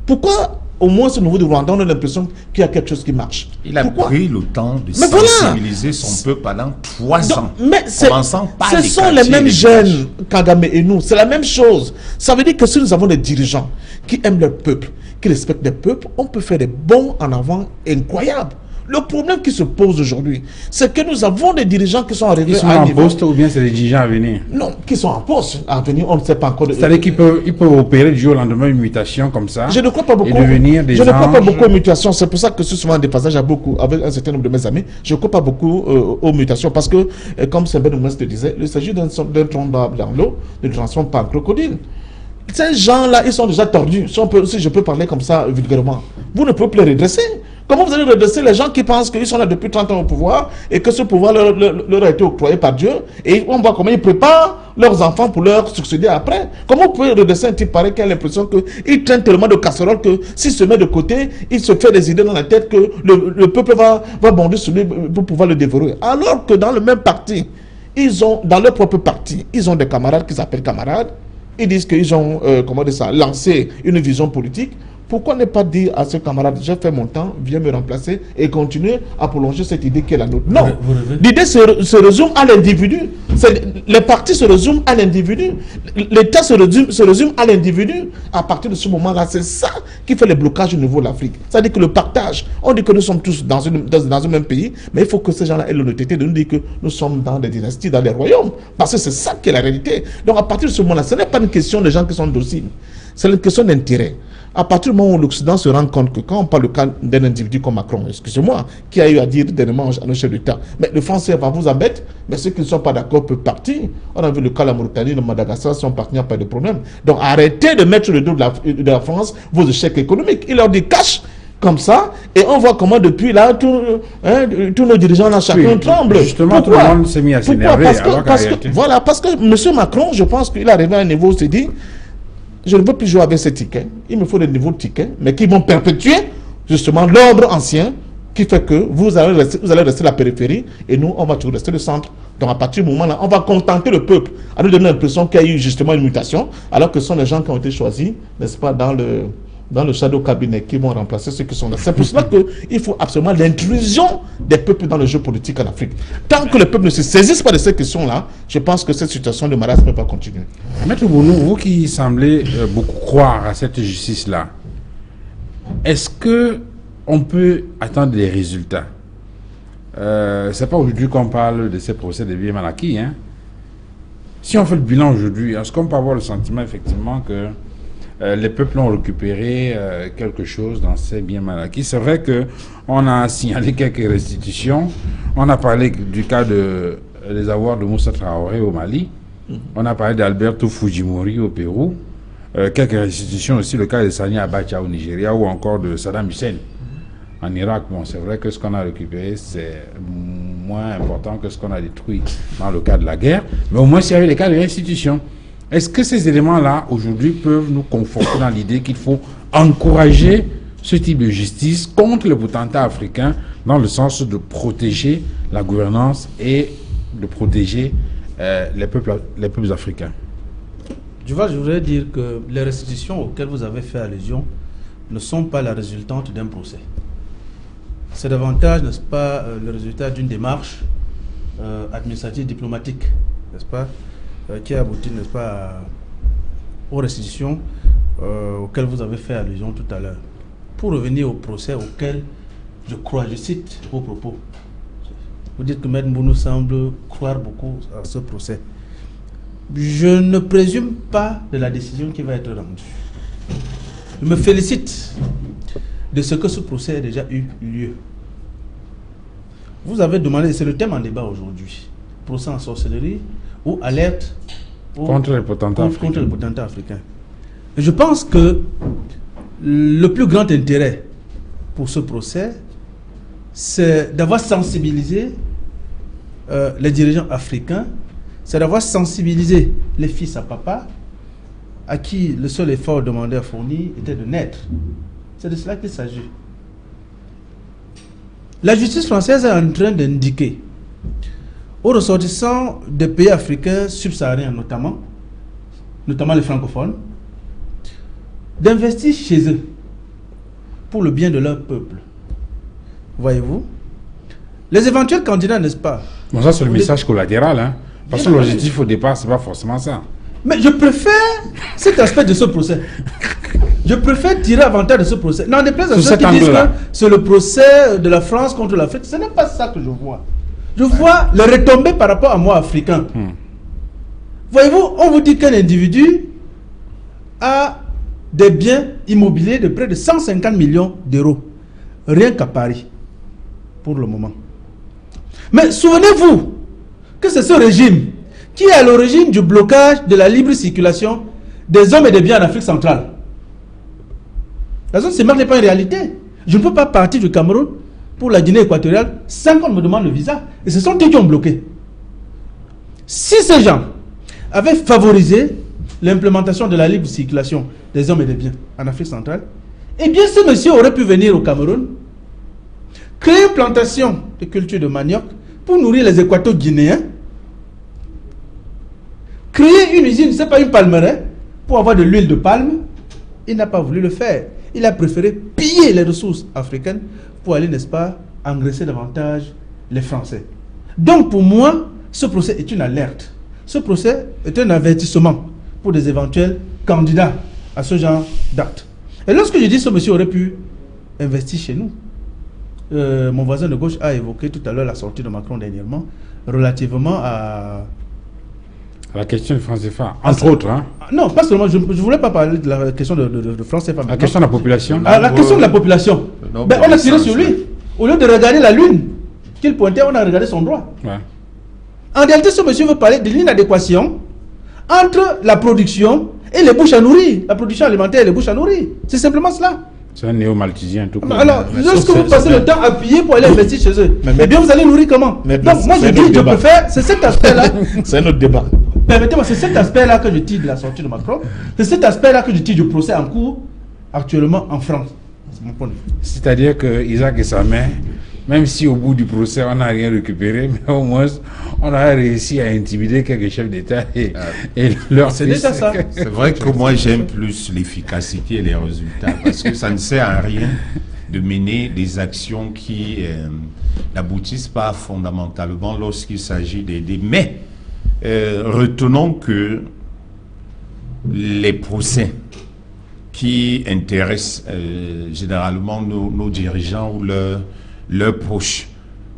Pourquoi, au moins, au niveau du Rwanda, on a l'impression qu'il y a quelque chose qui marche? Il a pris le temps de sensibiliser son peuple pendant 3 ans. Mais ce sont les mêmes jeunes, Kagame et nous. C'est la même chose. Ça veut dire que si nous avons des dirigeants qui aiment leur peuple, qui respectent leur peuple, on peut faire des bons en avant incroyables. Le problème qui se pose aujourd'hui, c'est que nous avons des dirigeants qui sont arrivés à un niveau... poste ou bien c'est des dirigeants à venir? Non, qui sont en poste à venir, on ne sait pas encore. C'est-à-dire qu'ils peuvent opérer du jour au lendemain une mutation comme ça. Je ne crois pas beaucoup. Je ne crois pas beaucoup aux mutations. C'est pour ça que souvent des passages à beaucoup, avec un certain nombre de mes amis, je ne crois pas beaucoup aux mutations parce que, comme Sebben Oumès te disait, il s'agit d'un tronc d'arbre dans l'eau, ne le transforme pas en crocodile. Ces gens-là, ils sont déjà tordus. Si je peux parler comme ça vulgairement, vous ne pouvez plus les redresser. Comment vous allez redresser les gens qui pensent qu'ils sont là depuis 30 ans au pouvoir et que ce pouvoir leur a été octroyé par Dieu et on voit comment ils préparent leurs enfants pour leur succéder après? Comment vous pouvez redresser un type pareil qui a l'impression qu'il traîne tellement de casseroles que s'il se met de côté, il se fait des idées dans la tête que le peuple va bondir sur lui pour pouvoir le dévorer? Alors que dans le même parti, dans leur propre parti, ils ont des camarades qui s'appellent camarades. Ils disent qu'ils ont lancé une vision politique. Pourquoi ne pas dire à ce camarade, j'ai fait mon temps, viens me remplacer et continuer à prolonger cette idée qui est la nôtre? Non, l'idée se résume à l'individu. Les partis se résument à l'individu. L'État se résume à l'individu. À partir de ce moment-là, c'est ça qui fait le blocage au niveau de l'Afrique. C'est-à-dire que le partage, on dit que nous sommes tous dans un même pays, mais il faut que ces gens-là aient l'honnêteté de nous dire que nous sommes dans des dynasties, dans des royaumes. Parce que c'est ça qui est la réalité. Donc à partir de ce moment-là, ce n'est pas une question de gens qui sont dociles. C'est une question d'intérêt. À partir du moment où l'Occident se rend compte que quand on parle d'un individu comme Macron, excusez-moi, qui a eu à dire dernièrement à nos chefs d'État, mais le français va vous embêter, mais ceux qui ne sont pas d'accord peuvent partir. On a vu le cas de la Mauritanie, de Madagascar, sont partis, il n'y a pas de problème. Donc arrêtez de mettre le dos de la France vos échecs économiques. Il leur dit cash comme ça, et on voit comment depuis là, tous nos dirigeants là, chacun tremble. Justement, pourquoi? Tout le monde s'est mis à s'énerver. Voilà, parce que M. Macron, je pense qu'il est arrivé à un niveau où il s'est dit, je ne veux plus jouer avec ces tickets. Il me faut des niveaux de tickets, mais qui vont perpétuer justement l'ordre ancien qui fait que vous allez rester la périphérie et nous, on va toujours rester le centre. Donc à partir du moment là, on va contenter le peuple à nous donner l'impression qu'il y a eu justement une mutation, alors que ce sont les gens qui ont été choisis, n'est-ce pas, dans le shadow cabinet qui vont remplacer ceux qui sont là. C'est pour cela qu'il faut absolument l'intrusion des peuples dans le jeu politique en Afrique. Tant que les peuples ne se saisissent pas de ces questions-là, je pense que cette situation de marasme ne peut pas continuer. Maître Bounou, vous qui semblez beaucoup croire à cette justice-là, est-ce que on peut attendre des résultats? C'est pas aujourd'hui qu'on parle de ces procès de biens mal acquis. Hein? Si on fait le bilan aujourd'hui, est-ce qu'on peut avoir le sentiment effectivement que les peuples ont récupéré quelque chose dans ces biens mal acquis? C'est vrai qu'on a signalé quelques restitutions. On a parlé du cas des avoirs de Moussa Traoré au Mali. On a parlé d'Alberto Fujimori au Pérou. Quelques restitutions aussi, le cas de Sani Abacha au Nigeria ou encore de Saddam Hussein en Irak. Bon, c'est vrai que ce qu'on a récupéré, c'est moins important que ce qu'on a détruit dans le cas de la guerre. Mais au moins, s'il y avait des cas de restitution. Est-ce que ces éléments-là, aujourd'hui, peuvent nous conforter dans l'idée qu'il faut encourager ce type de justice contre les potentats africains dans le sens de protéger la gouvernance et de protéger les peuples africains? Je voudrais dire que les restitutions auxquelles vous avez fait allusion ne sont pas la résultante d'un procès. C'est davantage, n'est-ce pas, le résultat d'une démarche administrative diplomatique, n'est-ce pas, qui a abouti, n'est-ce pas, aux restitutions auxquelles vous avez fait allusion tout à l'heure. Pour revenir au procès auquel je crois, je cite vos propos. Vous dites que Maître Mbounou semble croire beaucoup à ce procès. Je ne présume pas de la décision qui va être rendue. Je me félicite de ce que ce procès ait déjà eu lieu. Vous avez demandé, c'est le thème en débat aujourd'hui, procès en sorcellerie ou alerte contre les potentats africains. Et je pense que le plus grand intérêt pour ce procès, c'est d'avoir sensibilisé les dirigeants africains, c'est d'avoir sensibilisé les fils à papa, à qui le seul effort demandé à fournir était de naître. C'est de cela qu'il s'agit. La justice française est en train d'indiquer aux ressortissants des pays africains subsahariens notamment les francophones, d'investir chez eux pour le bien de leur peuple. Voyez-vous? Les éventuels candidats, n'est-ce pas? Bon, ça c'est le message collatéral, hein? Parce que l'objectif au départ, c'est pas forcément ça. Mais je préfère cet aspect de ce procès. Je préfère tirer avantage de ce procès. Non, des places à ceux qui disent que c'est le procès de la France contre l'Afrique. Ce n'est pas ça que je vois. Je vois les retombées par rapport à moi, africain. Voyez-vous, on vous dit qu'un individu a des biens immobiliers de près de 150 millions d'euros. Rien qu'à Paris, pour le moment. Mais souvenez-vous que c'est ce régime qui est à l'origine du blocage de la libre circulation des hommes et des biens en Afrique centrale. La zone CEMAC n'est pas une réalité. Je ne peux pas partir du Cameroun pour la Guinée équatoriale sans qu'on me demande le visa. Et ce sont eux qui ont bloqué. Si ces gens avaient favorisé l'implémentation de la libre circulation des hommes et des biens en Afrique centrale, eh bien ce monsieur aurait pu venir au Cameroun, créer une plantation de culture de manioc pour nourrir les équato-guinéens, créer une usine, ce n'est pas une palmeraie, pour avoir de l'huile de palme. Il n'a pas voulu le faire. Il a préféré piller les ressources africaines pour aller, n'est-ce pas, engraisser davantage les Français. Donc pour moi, ce procès est une alerte. Ce procès est un avertissement pour des éventuels candidats à ce genre d'actes. Et lorsque je dis que ce monsieur aurait pu investir chez nous, mon voisin de gauche a évoqué tout à l'heure la sortie de Macron dernièrement relativement à La question du franc CFA, entre autres. Hein. Non, pas seulement, je ne voulais pas parler de la question de franc CFA. La question de la population. La question de la population. On a tiré sur lui. Au lieu de regarder la lune qu'il pointait, on a regardé son droit. Ouais. En réalité, ce monsieur veut parler de l'inadéquation entre la production et les bouches à nourrir. La production alimentaire et les bouches à nourrir. C'est simplement cela. C'est un néo-malthusien tout court. Alors, lorsque vous passez le temps à payer pour aller investir chez eux, eh bien vous allez nourrir comment? Donc moi je dis, je préfère, c'est cet aspect-là. C'est un autre débat. Permettez-moi, c'est cet aspect-là que je tire de la sortie de Macron. C'est cet aspect-là que je tire du procès en cours actuellement en France. C'est mon point de vue. C'est-à-dire que Isaac et sa mère, même si au bout du procès on n'a rien récupéré, mais au moins on a réussi à intimider quelques chefs d'État et leur c'est déjà ça. C'est vrai que moi j'aime plus l'efficacité et les résultats parce que ça ne sert à rien de mener des actions qui n'aboutissent pas fondamentalement lorsqu'il s'agit d'aider. Mais retenons que les procès qui intéressent généralement nos dirigeants ou leurs proches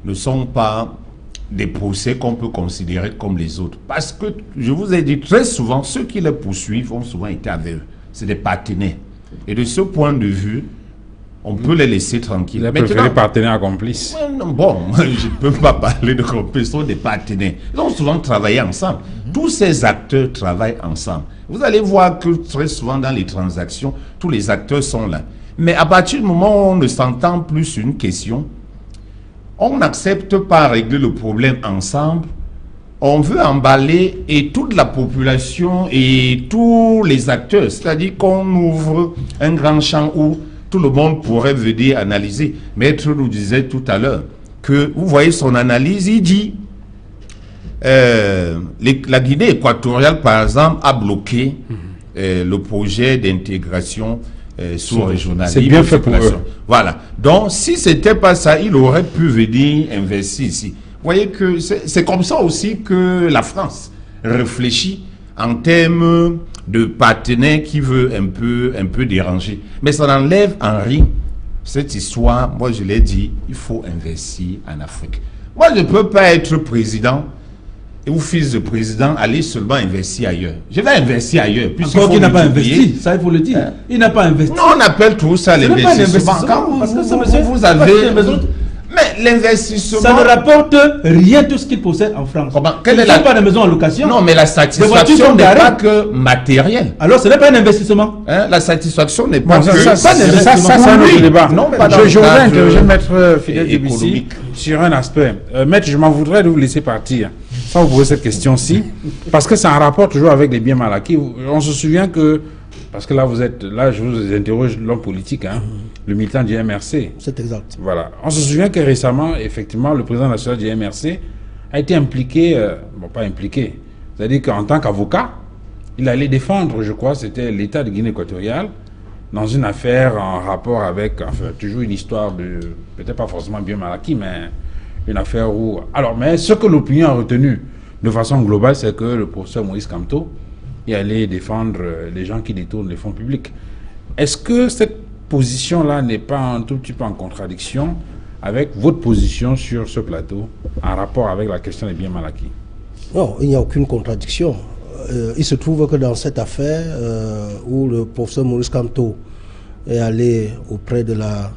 ne sont pas des procès qu'on peut considérer comme les autres. Parce que, je vous ai dit très souvent, ceux qui les poursuivent ont souvent été avec eux. C'est des partenaires. Et de ce point de vue, on peut les laisser tranquilles. Ils ont préféré partenaires complices. Bon, je ne peux pas parler de complices, ce sont des partenaires. Ils ont souvent travaillé ensemble. Tous ces acteurs travaillent ensemble. Vous allez voir que très souvent dans les transactions, tous les acteurs sont là. Mais à partir du moment où on ne s'entend plus sur une question, on n'accepte pas régler le problème ensemble. On veut emballer et toute la population et tous les acteurs. C'est-à-dire qu'on ouvre un grand champ où tout le monde pourrait venir analyser. Maître nous disait tout à l'heure que, vous voyez son analyse, il dit la Guinée équatoriale, par exemple, a bloqué le projet d'intégration sous-régionale. C'est bien fait pour eux. Voilà. Donc, si ce n'était pas ça, il aurait pu venir investir ici. Vous voyez que c'est comme ça aussi que la France réfléchit en termes de partenaires qui veut un peu déranger. Mais ça n'enlève en rien cette histoire. Moi, je l'ai dit, il faut investir en Afrique. Moi, je ne peux pas être président et ou fils de président aller seulement investir ailleurs. Je vais investir ailleurs. Encore qu'il n'a pas investi, ça il faut le dire. Hein? Il n'a pas investi. Non, on appelle tout ça l'investissement. Parce que ce monsieur, vous avez... Mais l'investissement... Ça ne rapporte rien tout ce qu'il possède en France. Quelle est pas de maison en location. Non, mais la satisfaction n'est pas que matérielle. Alors ce n'est pas un investissement. Hein? La satisfaction n'est pas que... Ça, c'est un autre débat. Non, je voudrais interroger Maître Fidèle Debissi sur un aspect. Maître, je m'en voudrais de vous laisser partir sans vous poser cette question-ci, parce que c'est un rapport toujours avec les biens mal acquis. On se souvient que... Parce que là, je vous interroge l'homme politique, hein, le militant du MRC. C'est exact. Voilà. On se souvient que récemment, effectivement, le président national du MRC a été impliqué, pas impliqué, c'est-à-dire qu'en tant qu'avocat, il allait défendre, je crois, c'était l'État de Guinée équatoriale, dans une affaire en rapport avec, enfin, toujours une histoire de, peut-être pas forcément bien mal acquis, mais une affaire où... Alors, mais ce que l'opinion a retenu de façon globale, c'est que le professeur Moïse Kamto et aller défendre les gens qui détournent les fonds publics. Est-ce que cette position-là n'est pas un tout petit peu en contradiction avec votre position sur ce plateau en rapport avec la question des biens mal acquis? Non, il n'y a aucune contradiction. Il se trouve que dans cette affaire où le professeur Maurice Kamto est allé auprès de la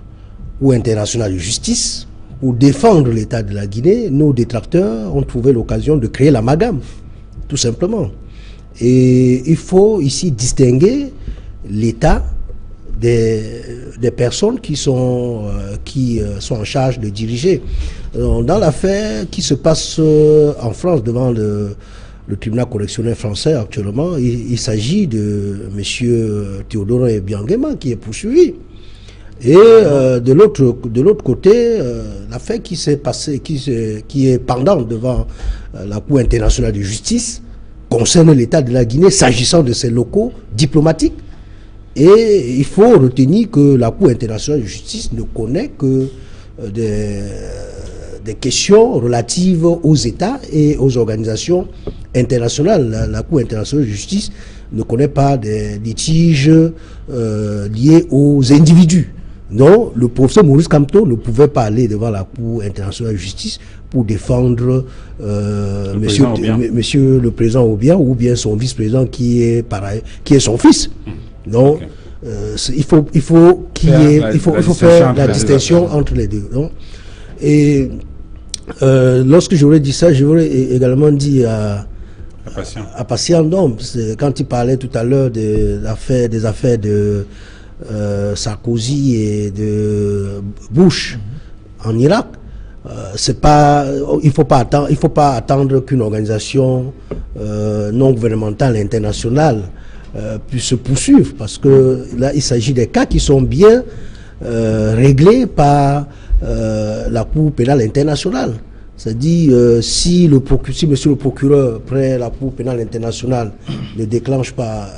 Cour internationale de justice pour défendre l'État de la Guinée, nos détracteurs ont trouvé l'occasion de créer l'amalgame, tout simplement. Et il faut ici distinguer l'État des personnes qui sont en charge de diriger. Dans l'affaire qui se passe en France devant le tribunal correctionnel français actuellement, il s'agit de M. Théodore Biangema qui est poursuivi. Et de l'autre côté, l'affaire qui s'est passée, qui est pendante devant la Cour internationale de justice, concerne l'État de la Guinée s'agissant de ses locaux diplomatiques. Et il faut retenir que la Cour internationale de justice ne connaît que des questions relatives aux États et aux organisations internationales. La Cour internationale de justice ne connaît pas des litiges liés aux individus. Non, le professeur Maurice Kamto ne pouvait pas aller devant la Cour internationale de justice pour défendre monsieur le président Obiang ou bien son vice-président qui est son fils. Donc, il faut faire la distinction entre les deux. Donc, et lorsque j'aurais dit ça, j'aurais également dit à Patient, quand il parlait tout à l'heure des affaires de Sarkozy et de Bush en Irak, il faut pas attendre qu'une organisation non gouvernementale internationale puisse se poursuivre, parce que là il s'agit des cas qui sont bien réglés par la Cour pénale internationale. C'est-à-dire, si monsieur le procureur près la Cour pénale internationale ne déclenche pas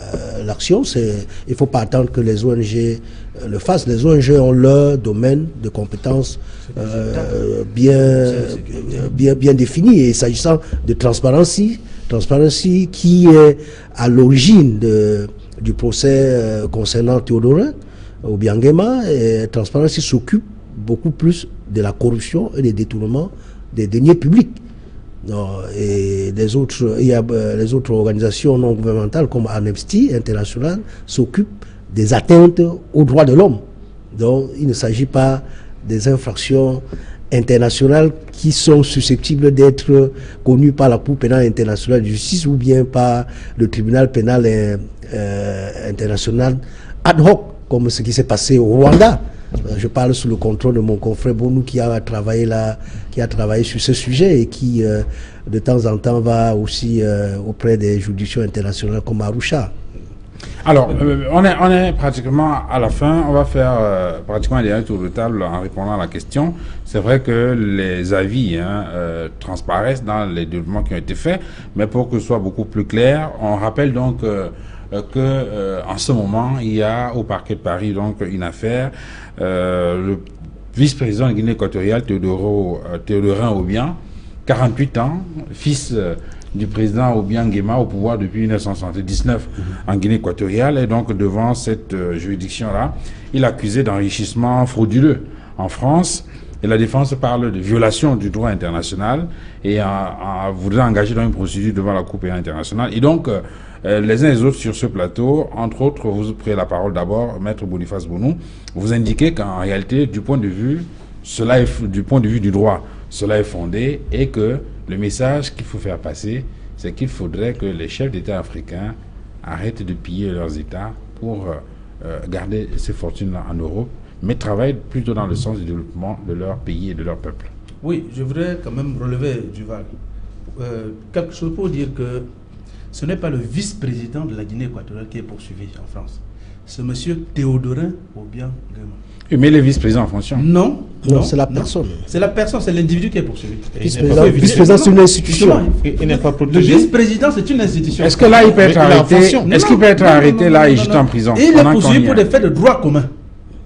l'action, il ne faut pas attendre que les ONG le fassent. Les ONG ont leur domaine de compétences bien défini. Et s'agissant de Transparency qui est à l'origine du procès concernant Théodorin Obiang Nguema, et Transparency s'occupe beaucoup plus de la corruption et des détournements des deniers publics. Et les autres organisations non gouvernementales comme Amnesty International s'occupent des atteintes aux droits de l'homme. Donc il ne s'agit pas des infractions internationales qui sont susceptibles d'être connues par la Cour pénale internationale de justice ou bien par le tribunal pénal international ad hoc, comme ce qui s'est passé au Rwanda. Je parle sous le contrôle de mon confrère Bonou qui a travaillé sur ce sujet et qui de temps en temps va aussi auprès des juridictions internationales comme Arusha. Alors, on est pratiquement à la fin. On va faire pratiquement un dernier tour de table en répondant à la question. C'est vrai que les avis transparaissent dans les développements qui ont été faits, mais pour que ce soit beaucoup plus clair, on rappelle donc en ce moment, il y a au parquet de Paris donc une affaire. Le vice-président de Guinée équatoriale, Théodorin Obiang, 48 ans, fils du président Obiang Nguema, au pouvoir depuis 1979 en Guinée équatoriale, et donc devant cette juridiction-là, il est accusé d'enrichissement frauduleux en France. Et la défense parle de violation du droit international et voudrait engager dans une procédure devant la Cour pénale internationale. Et donc, les uns et les autres sur ce plateau, entre autres, vous prenez la parole d'abord, Maître Boniface Bonou, vous indiquez qu'en réalité, du point de vue du droit, cela est fondé et que le message qu'il faut faire passer, c'est qu'il faudrait que les chefs d'État africains arrêtent de piller leurs États pour garder ces fortunes-là en Europe, mais travaillent plutôt dans le sens du développement de leur pays et de leur peuple. Oui, je voudrais quand même relever, Duval, quelque chose pour dire que ce n'est pas le vice-président de la Guinée équatoriale qui est poursuivi en France. C'est M. Théodorin Obiang Nguema. Mais le vice-président en fonction? Non, c'est la personne. C'est la personne, c'est l'individu qui est poursuivi. Le vice-président, c'est une institution. Il n'est pas protégé. Le vice-président, c'est une institution. Est-ce que là, il peut être arrêté? Est-ce qu'il peut être arrêté là et jeté en prison? Il est poursuivi pour des faits de droit commun.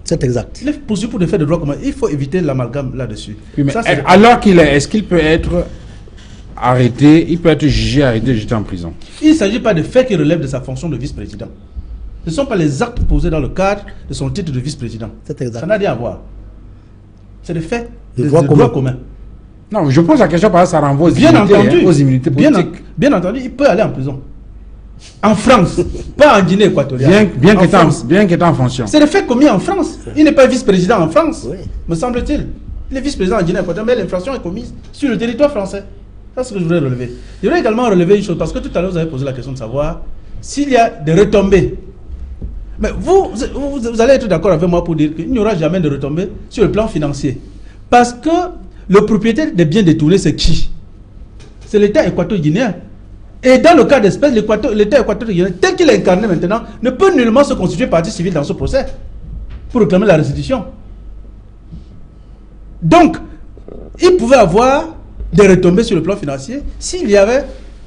C'est exact. Il est poursuivi pour des faits de droit commun. Il faut éviter l'amalgame là-dessus. Oui, alors qu'il est-ce qu'il peut être arrêté, il peut être jugé, arrêté, jeté en prison? Il ne s'agit pas de faits qui relèvent de sa fonction de vice-président. Ce ne sont pas les actes posés dans le cadre de son titre de vice-président. C'est exact. Ça n'a rien à voir. C'est des faits de droit commun. Non, je pose la question parce que ça renvoie aux immunités politiques. Bien entendu, il peut aller en prison. En France, pas en Guinée équatoriale. Bien qu'il est en fonction. C'est des faits commis en France. Il n'est pas vice-président en France, me semble-t-il. Il est vice-président en Guinée équatoriale, mais l'infraction est commise sur le territoire français. C'est ce que je voudrais relever. Je voudrais également relever une chose, parce que tout à l'heure, vous avez posé la question de savoir s'il y a des retombées. Mais vous allez être d'accord avec moi pour dire qu'il n'y aura jamais de retombées sur le plan financier. Parce que le propriétaire des biens détournés, c'est qui? C'est l'État équato-guinéen. Et dans le cas d'espèce, l'État équato-guinéen, tel qu'il est incarné maintenant, ne peut nullement se constituer partie civile dans ce procès pour réclamer la restitution. Donc, il pouvait avoir des retombées sur le plan financier s'il y avait...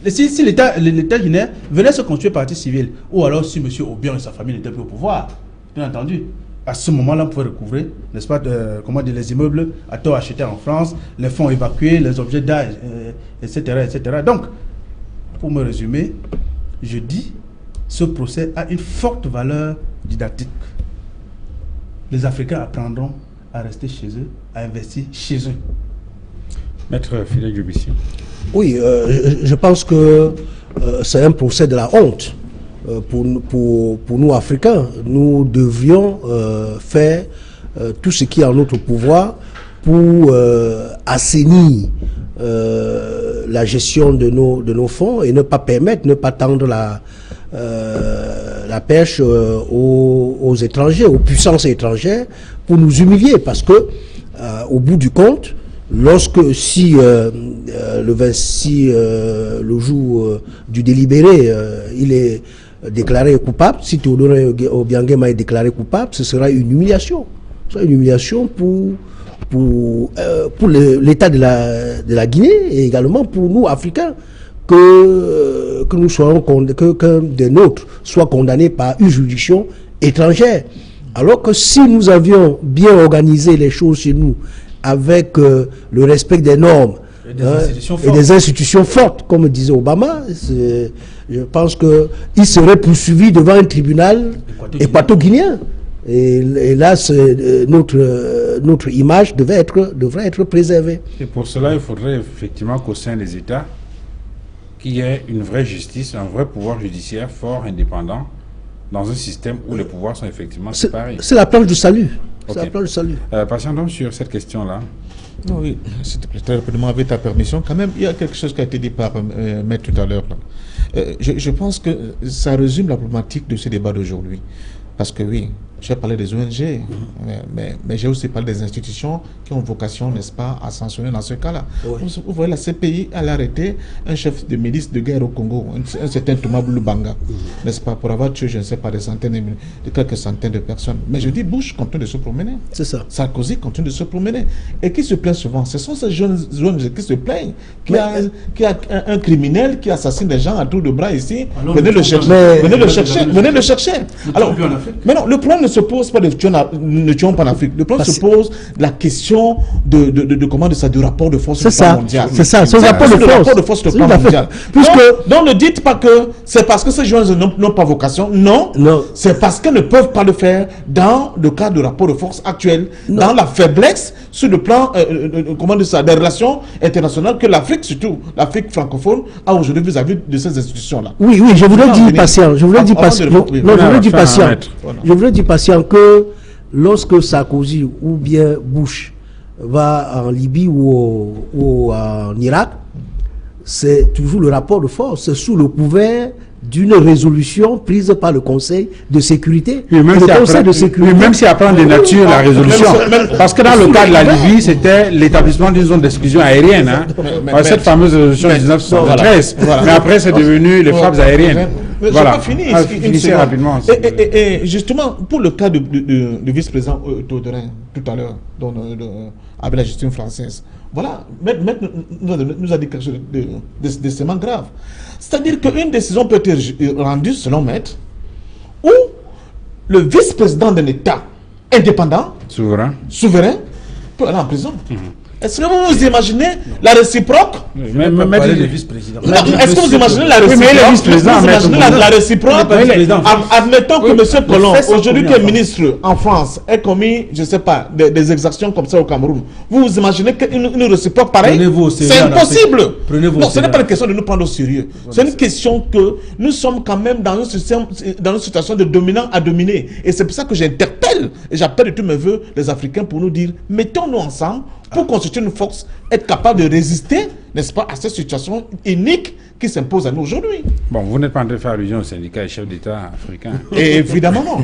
Si l'État guinéen venait se constituer partie civile, ou alors si M. Obiang et sa famille n'étaient plus au pouvoir, bien entendu, à ce moment-là, on pouvait recouvrer, n'est-ce pas, les immeubles à tort achetés en France, les fonds évacués, les objets d'âge, etc., etc. Donc, pour me résumer, je dis, ce procès a une forte valeur didactique. les Africains apprendront à rester chez eux, à investir chez eux. Maître Fidèle Djoubissi. Oui, je pense que c'est un procès de la honte pour nous Africains. Nous devrions faire tout ce qui est en notre pouvoir pour assainir la gestion de nos fonds et ne pas permettre, ne pas tendre la pêche aux étrangers, aux puissances étrangères pour nous humilier, parce que au bout du compte, si le 26, le jour du délibéré, il est déclaré coupable, si Théodore Obiangema est déclaré coupable, ce sera une humiliation. Ce sera une humiliation pour l'État de la Guinée et également pour nous, Africains, que nous soyons que des nôtres soient condamnés par une juridiction étrangère. Alors que si nous avions bien organisé les choses chez nous, avec le respect des normes et des institutions fortes, comme disait Obama, je pense qu'il serait poursuivi devant un tribunal équato-guinéen. Et là, notre image devrait être préservée. Et pour cela, il faudrait effectivement qu'au sein des États, qu'il y ait une vraie justice, un vrai pouvoir judiciaire fort, indépendant, dans un système où les pouvoirs sont effectivement séparés. C'est la planche du salut. Okay. C'est la planche du salut. Patient donc sur cette question-là. Oui, s'il te plaît, très rapidement, avec ta permission, quand même, il y a quelque chose qui a été dit par Maître tout à l'heure. Je pense que ça résume la problématique de ce débat d'aujourd'hui. Parce que oui, j'ai parlé des ONG, mais j'ai aussi parlé des institutions qui ont vocation, n'est-ce pas, à sanctionner dans ce cas-là. Oui. Vous voyez, la CPI, elle a arrêté un chef de milice de guerre au Congo, un certain Thomas Lubanga, n'est-ce pas, pour avoir tué, je ne sais pas, de quelques centaines de personnes. Mais je dis, Bush continue de se promener. C'est ça. Sarkozy continue de se promener. Et qui se plaint souvent? Ce sont ces jeunes ONG qui se plaignent, qui a un criminel qui assassine des gens à tour de bras ici. Venez le chercher. Venez le chercher. Alors, mais non, le problème ne se pose pas ne tuons pas en Afrique. Le problème se pose la question du rapport de force sur le plan mondial. C'est ça, c'est le rapport de force sur le plan mondial. Donc ne dites pas que c'est parce que ces gens n'ont pas vocation. Non. C'est parce qu'ils ne peuvent pas le faire dans le cadre du rapport de force actuel, dans la faiblesse sur le plan des relations internationales que l'Afrique, surtout l'Afrique francophone, a aujourd'hui vis-à-vis de ces institutions-là. Oui, je voudrais dire patient. Je voudrais dire patient que lorsque Sarkozy ou bien Bush va en Libye ou en Irak, c'est toujours le rapport de force, c'est sous le couvert d'une résolution prise par le Conseil de sécurité. Même si après on dénature la résolution. Parce que dans le cas de la Libye, c'était l'établissement d'une zone d'exclusion aérienne. Cette fameuse résolution de 1973. Mais après, c'est devenu les frappes aériennes. Voilà. Finissez rapidement. Et justement, pour le cas du vice-président Théodorin, tout à l'heure, avec la gestion française, voilà, Maître nous a dit quelque chose d'extrêmement grave. C'est-à-dire qu'une décision peut être rendue, selon Maître, où le vice-président d'un État indépendant, souverain, peut aller en prison. Est-ce que vous vous imaginez la réciproque? Est-ce que vous imaginez la réciproque? Admettons que M. Colomb, aujourd'hui qui est ministre en France, ait commis, je ne sais pas, des exactions comme ça au Cameroun. Vous vous imaginez qu'une réciproque pareille? C'est impossible. Non, ce n'est pas une question de nous prendre au sérieux. C'est une question que nous sommes quand même dans une situation de dominant à dominer. Et c'est pour ça que j'interpelle et j'appelle de tous mes voeux les Africains pour nous dire, mettons-nous ensemble pour constituer une force, être capable de résister, n'est-ce pas, à cette situation unique qui s'impose à nous aujourd'hui. Bon, vous n'êtes pas en train de faire allusion aux syndicats et chefs d'État africains. Et évidemment non.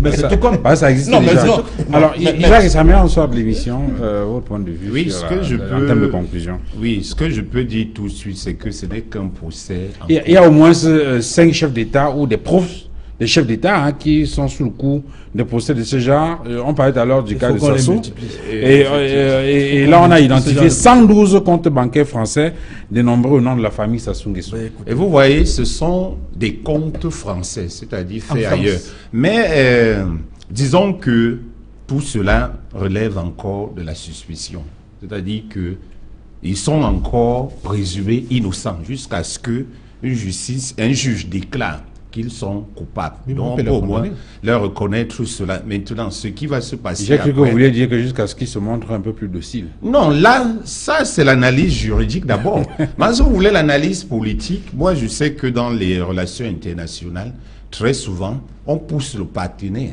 Mais c'est tout comme... ça existe déjà. Alors, Jacques Samia, on sort de l'émission, votre point de vue en termes de conclusion. Oui, ce que je peux dire tout de suite, c'est que ce n'est qu'un procès. Il y a au moins 5 chefs d'État ou des profs, des chefs d'État qui sont sous le coup de procès de ce genre. On parlait alors du cas de Sassou. Et là, on a identifié 112 comptes bancaires français dénombrés au nom de la famille Sassou Nguesso. Et vous voyez, ce sont des comptes français, c'est-à-dire faits ailleurs. Mais disons que tout cela relève encore de la suspicion. C'est-à-dire qu'ils sont encore présumés innocents jusqu'à ce que un juge déclare qu'ils sont coupables. Mais Donc, on peut au moins, condamner. leur reconnaître cela. Maintenant, ce qui va se passer J'ai cru que vous après... vouliez dire que jusqu'à ce qu'ils se montrent un peu plus dociles. Non, là, ça, c'est l'analyse juridique d'abord. Mais si vous voulez l'analyse politique, moi, je sais que dans les relations internationales, très souvent, on pousse le partenaire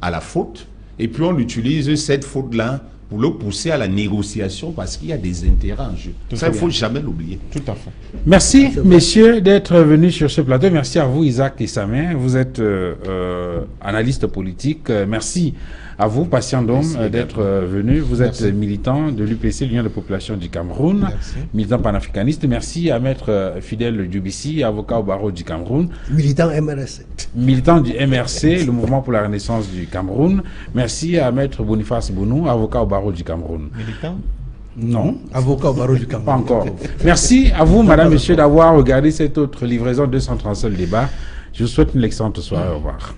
à la faute et puis on utilise cette faute-là pour le pousser à la négociation parce qu'il y a des intérêts en jeu. Ça, il ne faut jamais l'oublier. Tout à fait. Merci, messieurs, d'être venus sur ce plateau. Merci à vous, Isaac Issamé. Vous êtes analyste politique. Merci à vous, Patient Dom, d'être venu. Vous êtes militant de l'UPC, l'Union de population du Cameroun, Merci. militant panafricaniste. Merci à Maître Fidèle Djubissi, avocat au barreau du Cameroun, Militant MRC. militant du MRC, le Mouvement pour la Renaissance du Cameroun. Merci à Maître Boniface Bounou, avocat au barreau du Cameroun. Militant. Non, Avocat au barreau du pas Cameroun. encore. Merci à vous, madame, messieurs, d'avoir regardé cette autre livraison 235 débat. Je vous souhaite une excellente soirée. Au revoir.